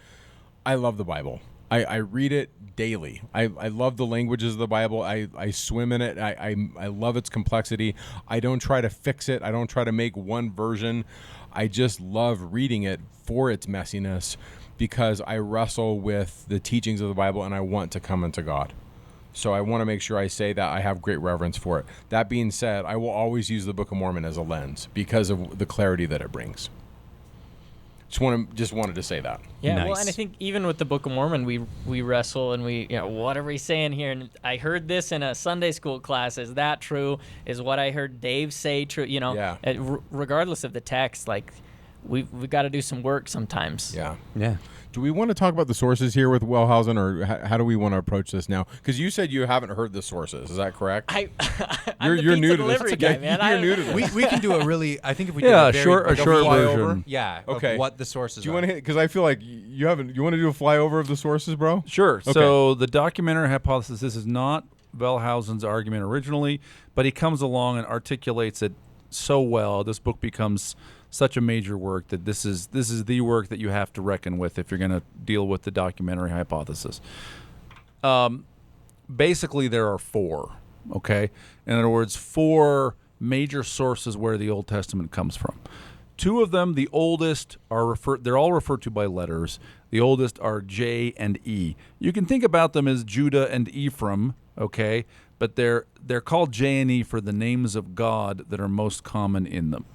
I love the Bible. I read it daily. I love the languages of the Bible. I swim in it. I love its complexity. I don't try to fix it. I don't try to make one version. I just love reading it for its messiness, because I wrestle with the teachings of the Bible and I want to come into God. So I want to make sure I say that I have great reverence for it. That being said, I will always use the Book of Mormon as a lens because of the clarity that it brings. Just wanted to say that. Yeah, Nice. well, and I think even with the Book of Mormon, we wrestle and we, what are we saying here? And I heard this in a Sunday school class. Is that true? Is what I heard Dave say true? Regardless of the text, like we've got to do some work sometimes. Yeah. Do we want to talk about the sources here with Wellhausen, or how do we want to approach this now? Because you said you haven't heard the sources. Is that correct? You're new to this. Guy, man. You're new to this. We can do a really, I think if we do a a very short flyover, version. Yeah. Okay. Of what the sources Do you are. want to hit? Because I feel like you haven't. You want to do a flyover of the sources, bro? Sure. Okay. So the documentary hypothesis, this is not Wellhausen's argument originally, but he comes along and articulates it so well. This book becomes such a major work that this is the work that you have to reckon with if you're going to deal with the documentary hypothesis. Basically, there are four Okay, in other words, 4 major sources where the Old Testament comes from. 2 of them, the oldest, they're all referred to by letters. The oldest are J and E. You can think about them as Judah and Ephraim, okay? But they're called J and E for the names of God that are most common in them.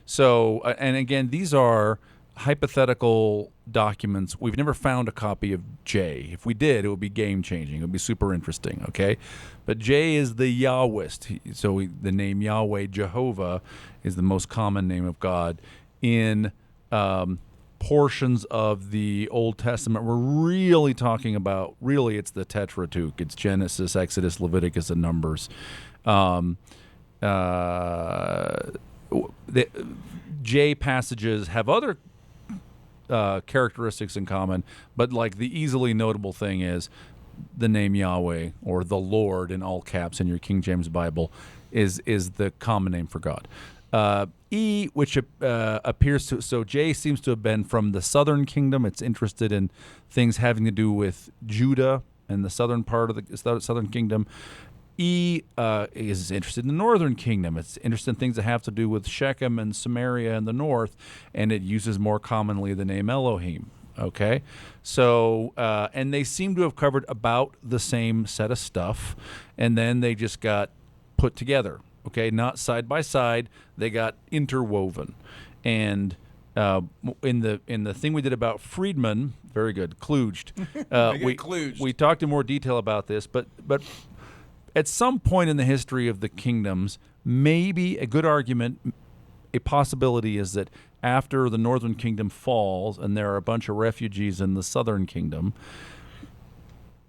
So, and again, these are hypothetical documents. We've never found a copy of J. If we did, it would be game-changing. It would be super interesting, okay? But J is the Yahwist. So the name Yahweh, Jehovah, is the most common name of God in portions of the Old Testament. We're really talking about, it's the Tetratuch. It's Genesis, Exodus, Leviticus, and Numbers. The J passages have other characteristics in common, but like the easily notable thing is the name Yahweh, or the Lord in all caps in your King James Bible, is the common name for God. E, which appears to, so J seems to have been from the southern kingdom. It's interested in things having to do with Judah and the southern part of the southern kingdom. E is interested in the northern kingdom. It's interested in things that have to do with Shechem and Samaria in the north, and it uses more commonly the name Elohim. Okay, so and they seem to have covered about the same set of stuff, and then they just got put together. Okay, not side by side, they got interwoven, and in the thing we did about Friedman, very good, kludged. We talked in more detail about this, but at some point in the history of the kingdoms, maybe a good argument, a possibility is that after the northern kingdom falls and there are a bunch of refugees in the southern kingdom,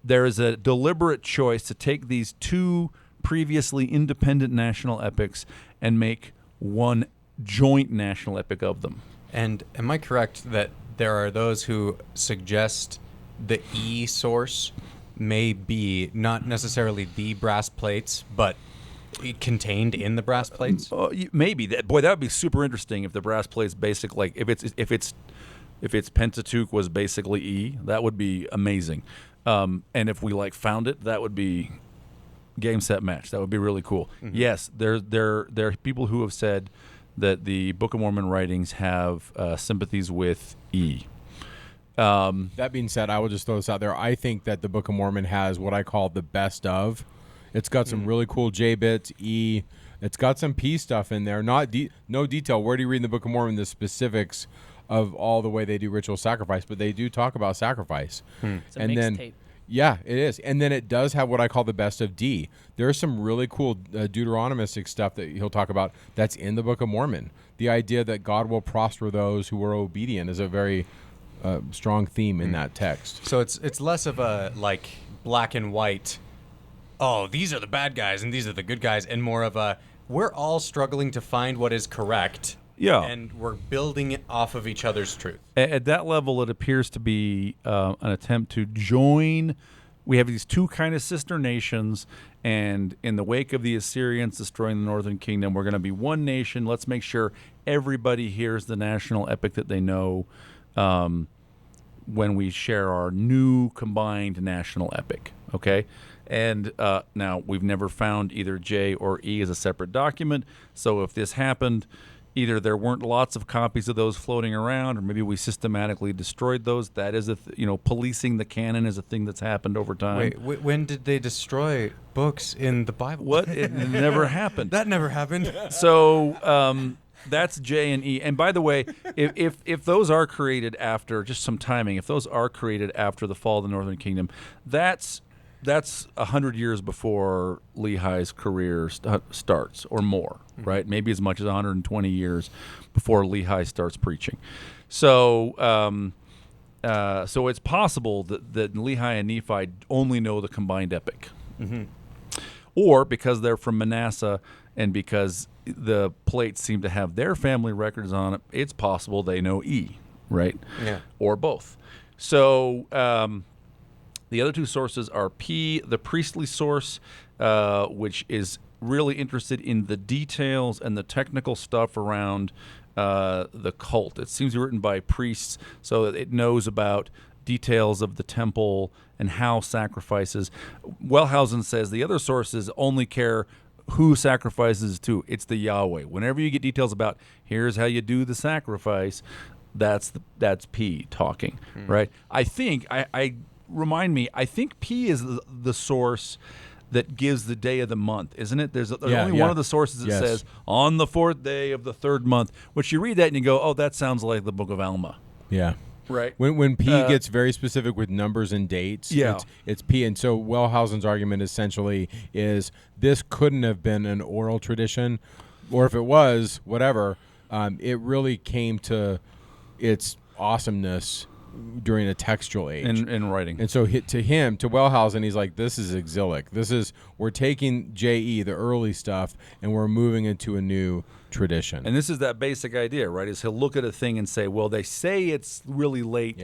there is a deliberate choice to take these 2 previously independent national epics and make one joint national epic of them. And am I correct that there are those who suggest the E source may be not necessarily the brass plates, but contained in the brass plates? Maybe that would be super interesting if the brass plates basic, like if its Pentateuch was basically E, that would be amazing. And if we found it, that would be game, set, match. That would be really cool. Mm-hmm. Yes, there are people who have said that the Book of Mormon writings have sympathies with E. That being said, I will just throw this out there. I think that the Book of Mormon has what I call the best of. It's got some really cool J bits, E. It's got some P stuff in there. No detail. Where do you read in the Book of Mormon the specifics of all the way they do ritual sacrifice? But they do talk about sacrifice. It's a mixtape. Yeah, it is. And then it does have what I call the best of D. There's some really cool Deuteronomistic stuff that he'll talk about that's in the Book of Mormon. The idea that God will prosper those who are obedient is a very strong theme in that text. So it's less of a black and white, oh, these are the bad guys and these are the good guys, and more of a, we're all struggling to find what is correct. Yeah. And we're building it off of each other's truth. At that level, it appears to be an attempt to join. We have these 2 kind of sister nations, and in the wake of the Assyrians destroying the northern kingdom, we're going to be one nation. Let's make sure everybody hears the national epic that they know when we share our new combined national epic. Okay? And now, we've never found either J or E as a separate document, so if this happened, either there weren't lots of copies of those floating around, or maybe we systematically destroyed those. That is policing the canon is a thing that's happened over time. Wait, when did they destroy books in the Bible? What? It never happened. That never happened. So that's J and E. And by the way, if those are created after, just some timing, if those are created after the fall of the Northern Kingdom, that's 100 years before Lehi's career starts, or more, right? Maybe as much as 120 years before Lehi starts preaching. So, so it's possible that Lehi and Nephi only know the combined epic, or because they're from Manasseh and because the plates seem to have their family records on it, it's possible they know E, right? Yeah, or both. So. The other 2 sources are P, the priestly source, which is really interested in the details and the technical stuff around the cult. It seems written by priests, so that it knows about details of the temple and how sacrifices. Wellhausen says the other sources only care who sacrifices to. It's the Yahweh. Whenever you get details about here's how you do the sacrifice, that's P talking, right? I think I think P is the source that gives the day of the month, isn't it? There's only one of the sources that says on the 4th day of the 3rd month, which you read that and you go, oh, that sounds like the Book of Alma. Yeah. Right. When P gets very specific with numbers and dates, it's P. And so Wellhausen's argument essentially is this couldn't have been an oral tradition, or if it was, whatever, it really came to its awesomeness during a textual age. In writing. And so to Wellhausen, he's like, this is exilic. We're taking JE, the early stuff, and we're moving into a new tradition. And this is that basic idea, right? Is he'll look at a thing and say, well, they say it's really late,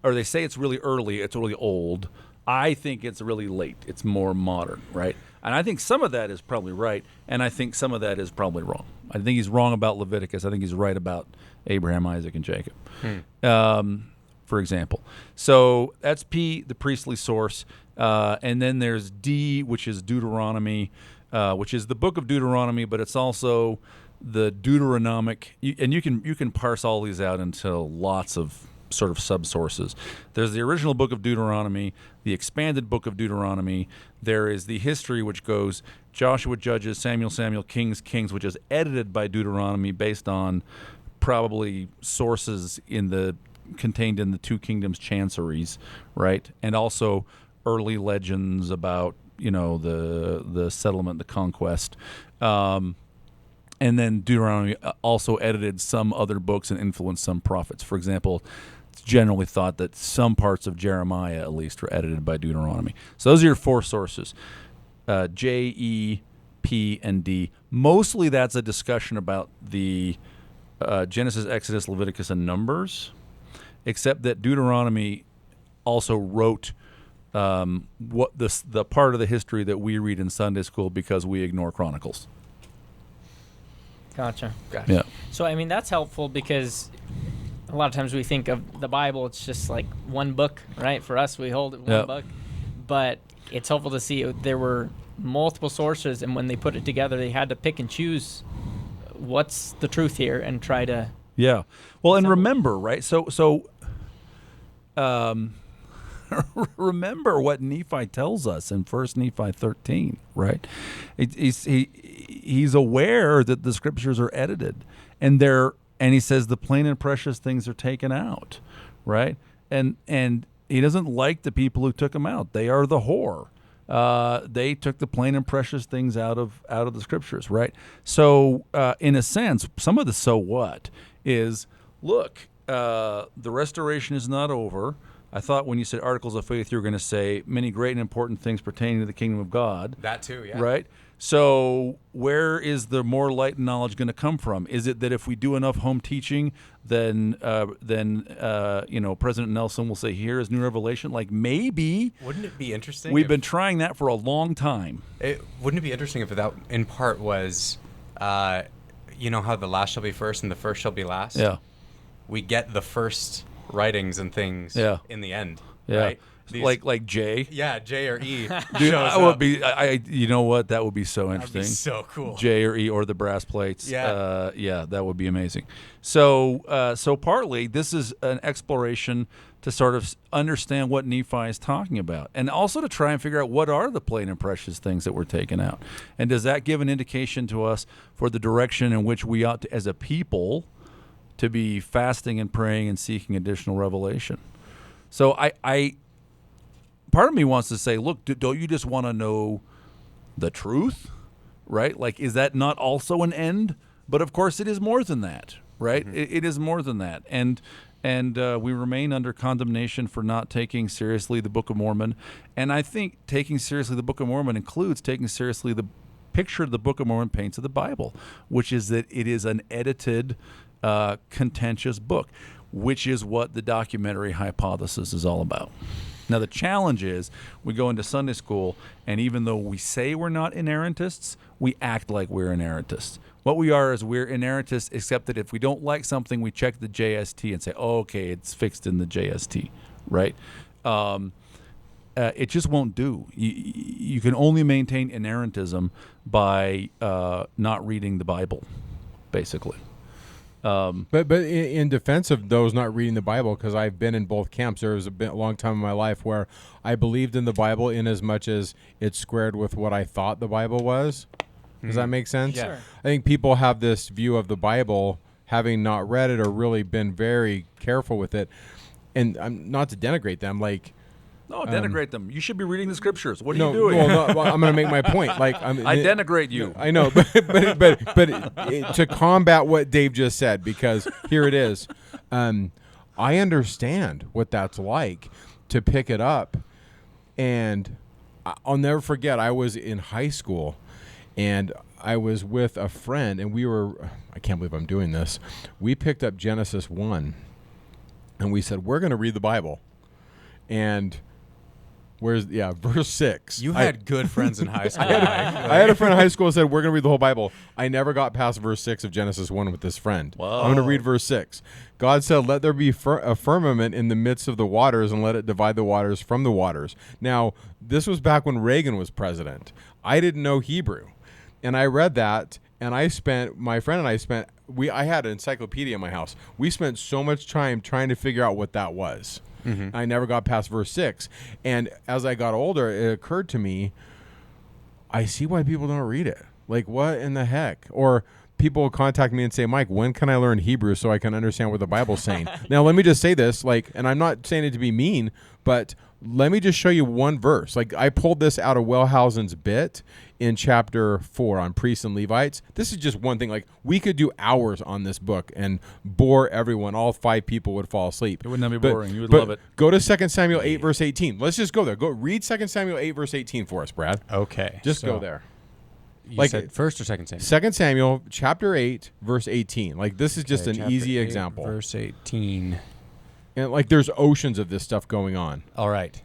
or they say it's really early, it's really old. I think it's really late. It's more modern, right? And I think some of that is probably right, and I think some of that is probably wrong. I think he's wrong about Leviticus. I think he's right about Abraham, Isaac, and Jacob, for example. So that's P, the priestly source. And then there's D, which is Deuteronomy, which is the book of Deuteronomy, but it's also the Deuteronomic. And you can parse all these out into lots of sort of subsources. There's the original book of Deuteronomy, the expanded book of Deuteronomy. There is the history, which goes Joshua, Judges, Samuel, Kings, which is edited by Deuteronomy based on probably sources contained in the Two Kingdoms chanceries, right? And also early legends about, the settlement, the conquest. And then Deuteronomy also edited some other books and influenced some prophets. For example, it's generally thought that some parts of Jeremiah, at least, were edited by Deuteronomy. So those are your 4 sources, J, E, P, and D. Mostly that's a discussion about the Genesis, Exodus, Leviticus, and Numbers, except that Deuteronomy also wrote what the part of the history that we read in Sunday school because we ignore Chronicles. Gotcha. Yeah. So, I mean, that's helpful because a lot of times we think of the Bible, it's just like one book, right? For us, we hold it one book. But it's helpful to see there were multiple sources, and when they put it together, they had to pick and choose what's the truth here and try to... Yeah. Well, and remember, right? So remember what Nephi tells us in 1 Nephi 13, right? He's aware that the scriptures are edited, and he says the plain and precious things are taken out, right? And he doesn't like the people who took them out. They are the whore. They took the plain and precious things out of the scriptures, right? So in a sense, some of the so what is, look, the restoration is not over. I thought when you said articles of faith, you were going to say many great and important things pertaining to the kingdom of God. That too, yeah. Right? So where is the more light and knowledge going to come from? Is it that if we do enough home teaching, then President Nelson will say, here is new revelation? Like, maybe. Wouldn't it be interesting? We've been trying that for a long time. Wouldn't it be interesting if that, in part, was, how the last shall be first and the first shall be last? Yeah. We get the first writings and things in the end, right? Like J. Yeah, J or E. Dude, that would be. You know what? That would be so interesting. That'd be so cool. J or E or the brass plates. Yeah. That would be amazing. So partly this is an exploration to sort of understand what Nephi is talking about, and also to try and figure out what are the plain and precious things that were taken out, and does that give an indication to us for the direction in which we ought to, as a people, to be fasting and praying and seeking additional revelation. So I part of me wants to say, look, don't you just want to know the truth, right? Like, is that not also an end? But of course, it is more than that, right? Mm-hmm. It is more than that, and we remain under condemnation for not taking seriously the Book of Mormon. And I think taking seriously the Book of Mormon includes taking seriously the picture the Book of Mormon paints of the Bible, which is that it is an edited, contentious book, which is what the documentary hypothesis is all about. Now, the challenge is we go into Sunday school, and even though we say we're not inerrantists, we act like we're inerrantists. What we are is we're inerrantists, except that if we don't like something, we check the JST and say, oh, okay, it's fixed in the JST, right? It just won't do. You can only maintain inerrantism by not reading the Bible, basically. But in defense of those not reading the Bible, because I've been in both camps, there was a long time in my life where I believed in the Bible in as much as it squared with what I thought the Bible was. Does that make sense? Sure. I think people have this view of the Bible, having not read it or really been very careful with it, and not to denigrate them, like. No, denigrate them. You should be reading the scriptures. What are you No, doing? well, I'm going to make my point. Like, I denigrate you. I know, but to combat what Dave just said, because here it is, I understand what that's like to pick it up, and I'll never forget. I was in high school, and I was with a friend, and we were. I can't believe I'm doing this. We picked up Genesis 1, and we said we're going to read the Bible, and. Verse 6. You had good friends in high school. I had a friend in high school who said, we're going to read the whole Bible. I never got past verse 6 of Genesis 1 with this friend. Whoa. I'm going to read verse 6. God said, let there be a firmament in the midst of the waters, and let it divide the waters from the waters. Now, this was back when Reagan was president. I didn't know Hebrew. And I read that, and my friend and I I had an encyclopedia in my house. We spent so much time trying to figure out what that was. Mm-hmm. I never got past verse 6. And as I got older, it occurred to me, I see why people don't read it. Like, what in the heck? Or people will contact me and say, Mike, when can I learn Hebrew so I can understand what the Bible's saying? Now, let me just say this, and I'm not saying it to be mean, but let me just show you one verse. Like, I pulled this out of Wellhausen's bit in chapter 4 on priests and Levites. This is just one thing. Like, we could do hours on this book and bore everyone. All 5 people would fall asleep. It would not be boring. You would love it. Go to 2 Samuel 8, verse 18. Let's just go there. Go read 2 Samuel 8, verse 18 for us, Brad. Okay. Just go there. You said first or second Samuel? 2 Samuel chapter 8, verse 18. Like, this is just an easy example. Verse 18. And, like, there's oceans of this stuff going on. All right.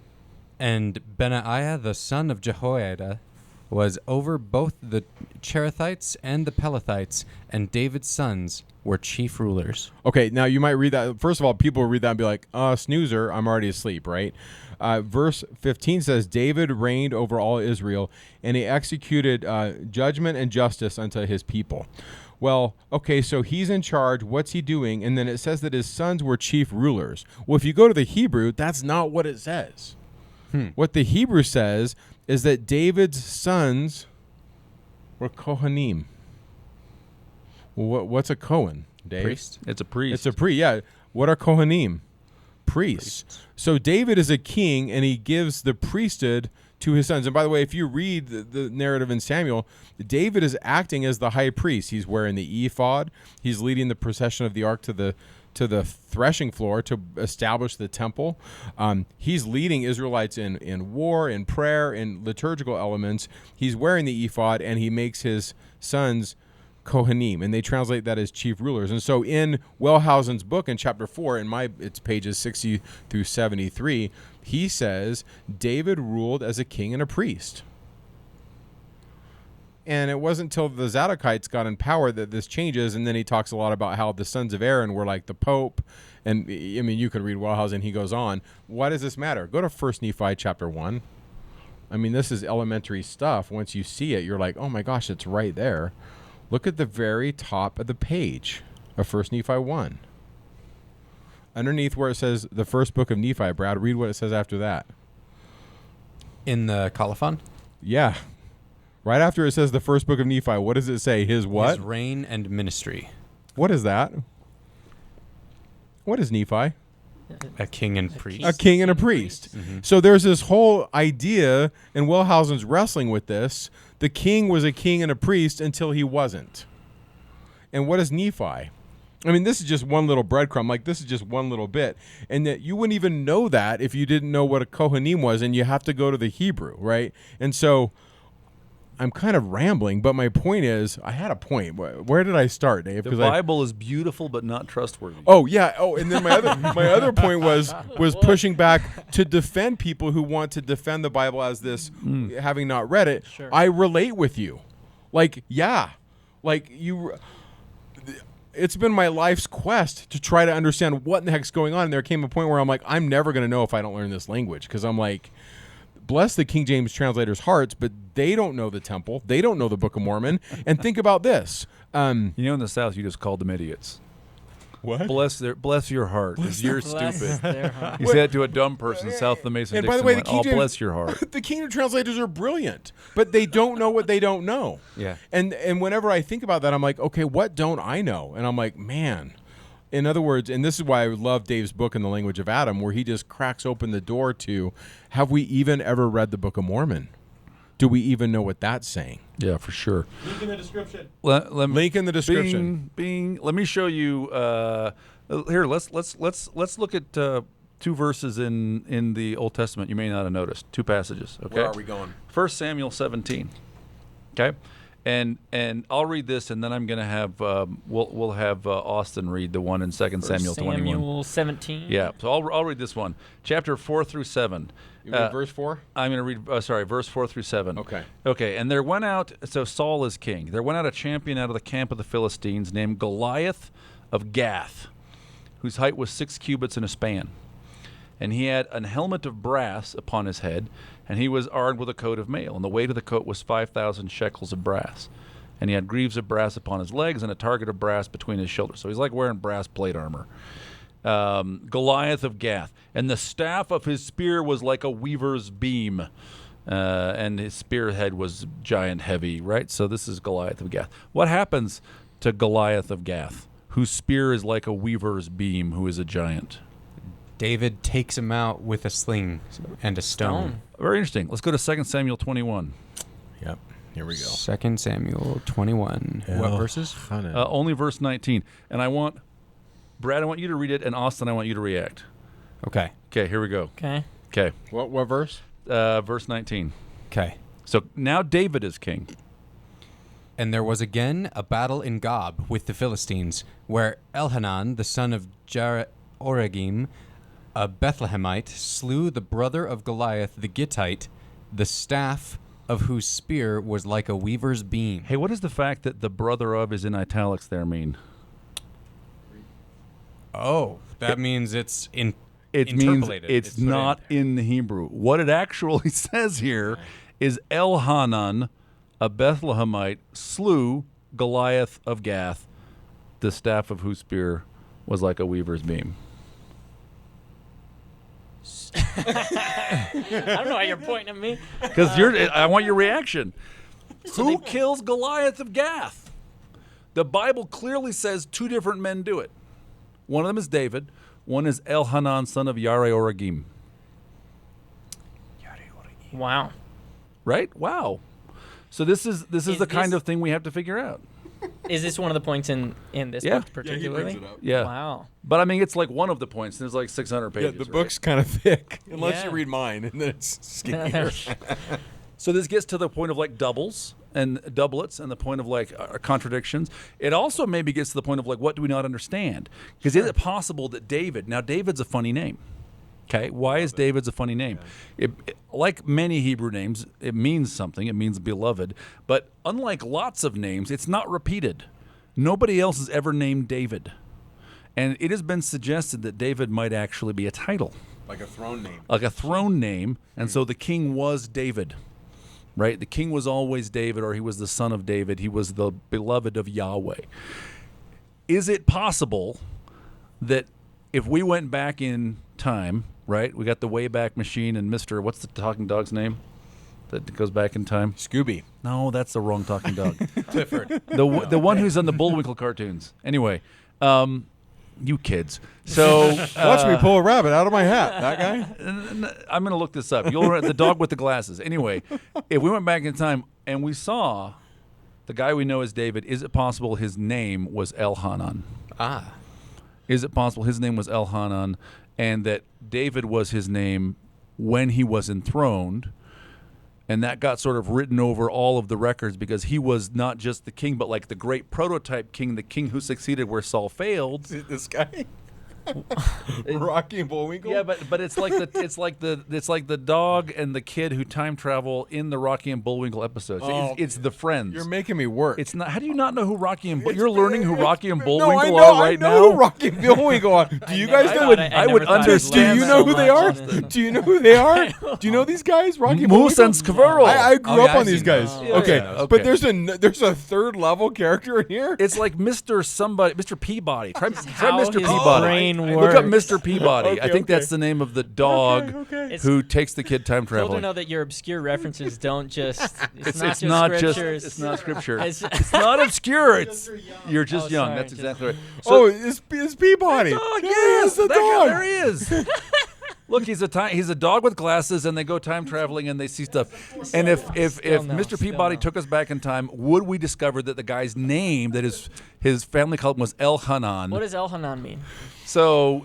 And Benaiah, the son of Jehoiada, was over both the Cherethites and the Pelethites, and David's sons were chief rulers. Okay, now you might read that. First of all, people will read that and be like, snoozer, I'm already asleep, right? Verse 15 says, David reigned over all Israel, and he executed judgment and justice unto his people. Well, okay, so he's in charge. What's he doing? And then it says that his sons were chief rulers. Well, if you go to the Hebrew, that's not what it says. What the Hebrew says is that David's sons were Kohanim. Well, what's a Kohen, Dave? Priest? It's a priest. It's a priest, yeah. What are Kohanim? Priests. So David is a king, and he gives the priesthood to his sons. And by the way, if you read the narrative in Samuel, David is acting as the high priest. He's wearing the ephod. He's leading the procession of the ark to the threshing floor to establish the temple. He's leading Israelites in war, in prayer, in liturgical elements. He's wearing the ephod, and he makes his sons Kohanim, and they translate that as chief rulers. And so in Wellhausen's book in chapter 4, it's pages 60 through 73, he says David ruled as a king and a priest. And it wasn't until the Zadokites got in power that this changes, and then he talks a lot about how the sons of Aaron were like the Pope. And, I mean, you could read Wellhausen, he goes on. Why does this matter? Go to 1 Nephi chapter 1. I mean, this is elementary stuff. Once you see it, you're like, oh my gosh, it's right there. Look at the very top of the page of 1 Nephi 1. Underneath where it says the first book of Nephi, Brad, read what it says after that. In the colophon? Yeah. Right after it says the first book of Nephi, what does it say? His what? His reign and ministry. What is that? What is Nephi? A king and priest. A king and a priest. Mm-hmm. So there's this whole idea, and Wellhausen's wrestling with this. The king was a king and a priest until he wasn't. And what is Nephi? I mean, this is just one little breadcrumb. Like, this is just one little bit. And that you wouldn't even know that if you didn't know what a Kohanim was, and you have to go to the Hebrew, right? And so I'm kind of rambling, but my point is, I had a point. Where did I start, Dave? The Bible is beautiful but not trustworthy. Oh, yeah. Oh, and then my other point was pushing back to defend people who want to defend the Bible as this, having not read it. Sure. I relate with you. Like, yeah. Like, you... it's been my life's quest to try to understand what in the heck's going on. And there came a point where I'm like, I'm never going to know if I don't learn this language, because I'm like, bless the King James translators' hearts, but they don't know the temple. They don't know the Book of Mormon. And think about this. In the South, you just called them idiots. What? Bless your heart, because you're Bless stupid. their heart. You say that to a dumb person south of the Mason. And by the way, the Dixon line, King James, bless your heart. The King James translators are brilliant, but they don't know what they don't know. Yeah. And whenever I think about that, I'm like, okay, what don't I know? And I'm like, man. In other words, and this is why I love Dave's book in the language of Adam, where he just cracks open the door to, have we even ever read the Book of Mormon? Do we even know what that's saying? Yeah, for sure. Link in the description. Link in the description. Bing. Let me show you. Here, let's look at 2 verses in the Old Testament. You may not have noticed 2 passages. Okay. Where are we going? 1 Samuel 17. Okay. And I'll read this, and then I'm going to have we'll have Austin read the one in 2 Samuel 21. Samuel 17. Yeah, so I'll read this one, chapter 4 through 7. You read verse 4? I'm going to read, verse 4 through 7. Okay. Okay, and there went out, so Saul is king. There went out a champion out of the camp of the Philistines named Goliath of Gath, whose height was 6 cubits and a span. And he had an helmet of brass upon his head, and he was armed with a coat of mail. And the weight of the coat was 5,000 shekels of brass. And he had greaves of brass upon his legs and a target of brass between his shoulders. So he's like wearing brass plate armor. Goliath of Gath. And the staff of his spear was like a weaver's beam. And his spearhead was giant heavy, right? So this is Goliath of Gath. What happens to Goliath of Gath, whose spear is like a weaver's beam, who is a giant? David takes him out with a sling and a stone. Very interesting. Let's go to 2 Samuel 21. Yep. Here we go. 2 Samuel 21. What verses? Only verse 19. And I want, Brad, I want you to read it, and Austin, I want you to react. Okay. Okay, here we go. Okay. Okay. What verse? Verse 19. Okay. So now David is king. And there was again a battle in Gob with the Philistines, where Elhanan, the son of Oragim, a Bethlehemite, slew the brother of Goliath the Gittite, the staff of whose spear was like a weaver's beam. Hey, what does the fact that the brother of is in italics there mean? Oh, that means it's It means interpolated. it's put not in the Hebrew. What it actually says here is Elhanan, a Bethlehemite, slew Goliath of Gath, the staff of whose spear was like a weaver's beam. I don't know why you're pointing at me. Because I want your reaction. Who kills Goliath of Gath? The Bible clearly says 2 different men do it. One of them is David. One is Elhanan, son of Yare-Oragim. Wow. Right? Wow. So this is the kind of thing we have to figure out. Is this one of the points in this Yeah. book particularly? he brings it up. Yeah. Wow. But I mean, it's like one of the points. There's like 600 pages. Yeah, the right? book's kind of thick, unless Yeah. you read mine, and then it's skinnier. So this gets to the point of like doubles and doublets and the point of like contradictions. It also maybe gets to the point of like, what do we not understand? Because is it possible that David's a funny name. Okay, why is David's a funny name? Like many Hebrew names, it means something. It means beloved. But unlike lots of names, it's not repeated. Nobody else has ever named David. And it has been suggested that David might actually be a title. Like a throne name. Like a throne name. And so the king was David. Right? The king was always David, or he was the son of David. He was the beloved of Yahweh. Is it possible that if we went back in time, right? We got the Wayback Machine and Mr. What's the talking dog's name that goes back in time? Scooby. No, that's the wrong talking dog. Clifford. The one who's on the Bullwinkle cartoons. Anyway, you kids. So Watch me pull a rabbit out of my hat. That guy? I'm going to look this up. You'll the dog with the glasses. Anyway, if we went back in time and we saw the guy we know as David, is it possible his name was Elhanan? Ah. Is it possible his name was Elhanan and that David was his name when he was enthroned, and that got sort of written over all of the records because he was not just the king, but like the great prototype king, the king who succeeded where Saul failed. This guy? Rocky and Bullwinkle. Yeah, but it's like the dog and the kid who time travel in the Rocky and Bullwinkle episodes. It's the friends. You're making me work. It's not. How do you not know who Rocky and You're learning who Rocky and No, Bullwinkle I know, are right I know now? Who Rocky and Bullwinkle are. Do you guys know? I would understand. Do you know who they are? Do you know who they are? Do you know these guys? Rocky and Moose Bullwinkle? and Squirrel. I grew up on these guys. Okay, okay. but there's a third level character in here. It's like Mr. Peabody. Try how Mr. his Peabody. brain Look up works. Mr. Peabody. I think that's the name of the dog who takes the kid time Cool to traveling. know that your obscure references don't just. It's It's not not just just. scriptures. It's not scripture. It's- It's not obscure. It's you're just Oh, young. sorry, That's just- exactly right. Oh, it's Peabody. Dog, Yeah, yes, it's the that guy, dog. there he is. Look, he's a dog with glasses, and they go time traveling, and they see stuff. And if Mr. Peabody took us back in time, would we discover that the guy's name, that his family called him, was Elhanan? What does Elhanan mean? So,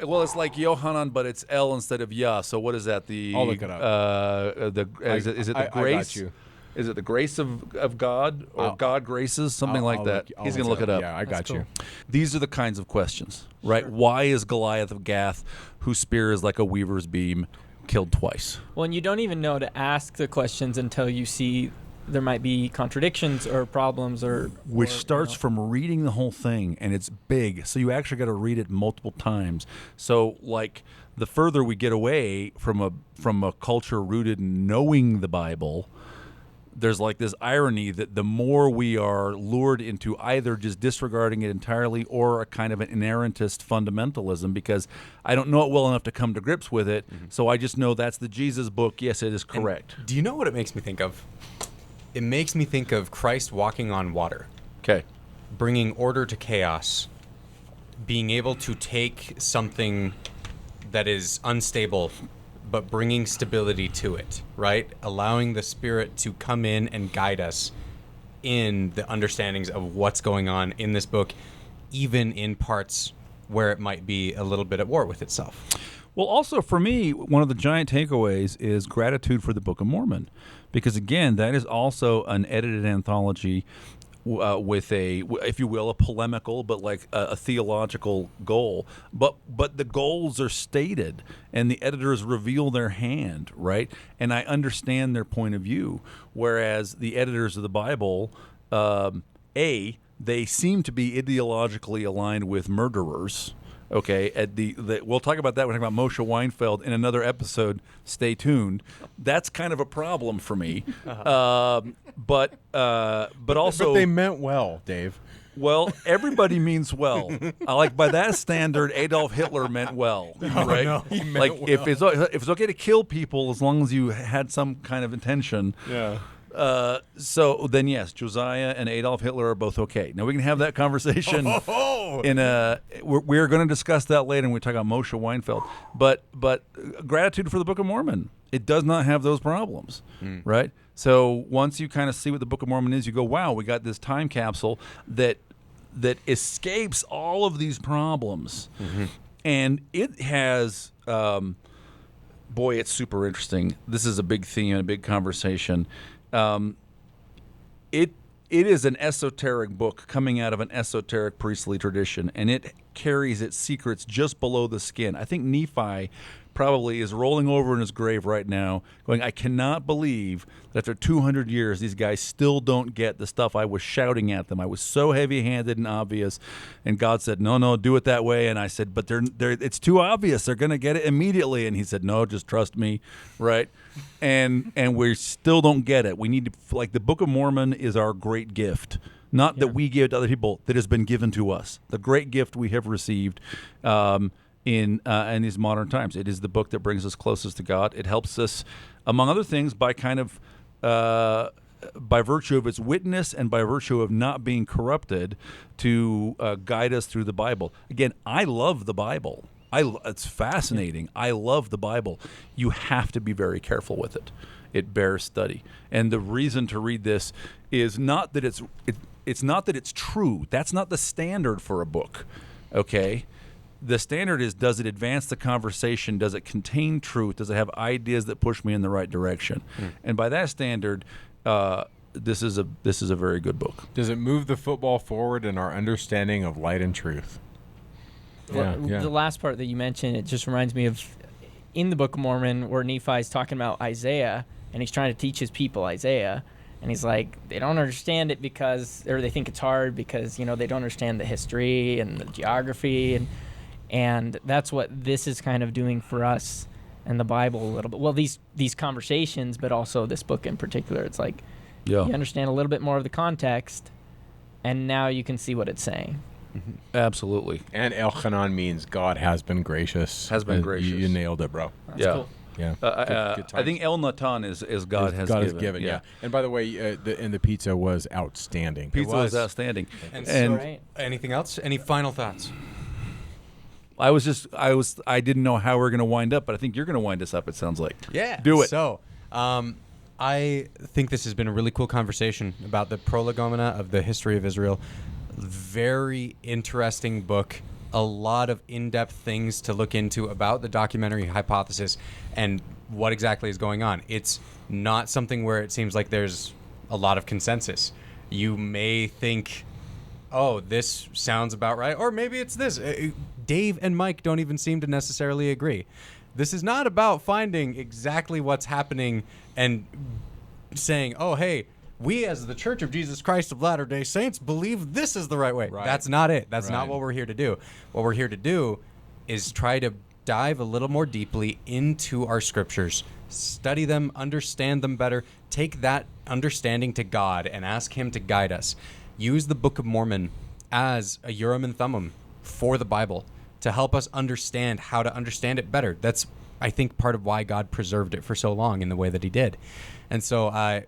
well, it's like Yohanan, but it's L instead of Yah. So what is that? I'll look it up. Is it the I grace? got you. Is it the grace of God or God graces? Something like that. He's going to look it up. Yeah, I got you. These are the kinds of questions, right? Why is Goliath of Gath, whose spear is like a weaver's beam, killed twice? Well, and you don't even know to ask the questions until you see there might be contradictions or problems Which starts from reading the whole thing, and it's big. So you actually got to read it multiple times. So, like, the further we get away from a culture rooted in knowing the Bible, there's like this irony that the more we are lured into either just disregarding it entirely or a kind of an inerrantist fundamentalism, because I don't know it well enough to come to grips with it, so I just know that's the Jesus book. Yes, it is correct. Do you know what it makes me think of? It makes me think of Christ walking on water, Okay. bringing order to chaos, being able to take something that is unstable but bringing stability to it, right? Allowing the Spirit to come in and guide us in the understandings of what's going on in this book, even in parts where it might be a little bit at war with itself. Well, also for me, one of the giant takeaways is gratitude for the Book of Mormon, because again, that is also an edited anthology with a, if you will, a polemical but like a theological goal. But the goals are stated, and the editors reveal their hand, right? And I understand their point of view, whereas the editors of the Bible, they seem to be ideologically aligned with murderers. Okay, we'll talk about that when we're talking about Moshe Weinfeld in another episode. Stay tuned. That's kind of a problem for me. But also, But they meant well, Dave. well, everybody means well. Like by that standard, Adolf Hitler meant well, right? no, he meant like well. if it's okay to kill people as long as you had some kind of intention. Yeah. So then, yes, Josiah and Adolf Hitler are both okay. Now we can have that conversation. We're going to discuss that later when we talk about Moshe Weinfeld. But gratitude for the Book of Mormon. It does not have those problems, right? So once you kind of see what the Book of Mormon is, you go, wow, we got this time capsule that escapes all of these problems, and it has. Boy, it's super interesting. This is a big theme and a big conversation. It is an esoteric book coming out of an esoteric priestly tradition, and it carries its secrets just below the skin. I think Nephi probably is rolling over in his grave right now going, I cannot believe that after 200 years these guys still don't get the stuff I was shouting at them. I was so heavy-handed and obvious, and God said, no, do it that way. And I said, but it's too obvious. They're going to get it immediately. And he said, no, just trust me, right? And we still don't get it. We need to, like, the Book of Mormon is our great gift. Not that we give to other people, that has been given to us. The great gift we have received in these modern times. It is the book that brings us closest to God. It helps us, among other things, by kind of by virtue of its witness and by virtue of not being corrupted, to guide us through the Bible. Again, I love the Bible. It's fascinating. I love the Bible. You have to be very careful with it. It bears study. And the reason to read this is not that it's not that it's true. That's not the standard for a book. Okay? The standard is, does it advance the conversation? Does it contain truth? Does it have ideas that push me in the right direction? And by that standard, this is a very good book. Does it move the football forward in our understanding of light and truth? The last part that you mentioned, it just reminds me of in the Book of Mormon where Nephi's talking about Isaiah, and he's trying to teach his people Isaiah, and he's like, they don't understand it or they think it's hard because, they don't understand the history and the geography, and that's what this is kind of doing for us and the Bible a little bit. Well, these conversations, but also this book in particular, it's like you understand a little bit more of the context, and now you can see what it's saying. Absolutely. And Elchanan means God has been gracious. Has been gracious. You nailed it, bro. That's cool. Yeah. I think El Natan is God has given. Yeah. And by the way, the pizza was outstanding. Pizza was outstanding. And anything else? Any final thoughts? I didn't know how we were going to wind up, but I think you're going to wind us up, it sounds like. Yeah. Do it. So, I think this has been a really cool conversation about the Prolegomena of the history of Israel. Very interesting book. A lot of in-depth things to look into about the documentary hypothesis and what exactly is going on. It's not something where it seems like there's a lot of consensus. You may think, oh, this sounds about right, or maybe it's this. Dave and Mike don't even seem to necessarily agree. This is not about finding exactly what's happening and saying, oh, hey, we as the Church of Jesus Christ of Latter-day Saints believe this is the right way. Right. That's not it. That's not Right. what we're here to do. What we're here to do is try to dive a little more deeply into our scriptures, study them, understand them better, take that understanding to God and ask Him to guide us. Use the Book of Mormon as a Urim and Thummim for the Bible to help us understand how to understand it better. That's, I think, part of why God preserved it for so long in the way that He did. And so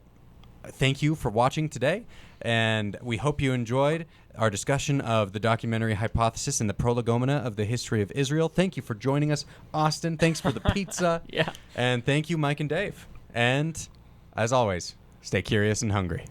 thank you for watching today, and we hope you enjoyed our discussion of the documentary hypothesis and the Prolegomena of the history of Israel. Thank you for joining us, Austin. Thanks for the pizza. Yeah. And thank you, Mike and Dave. And as always, stay curious and hungry.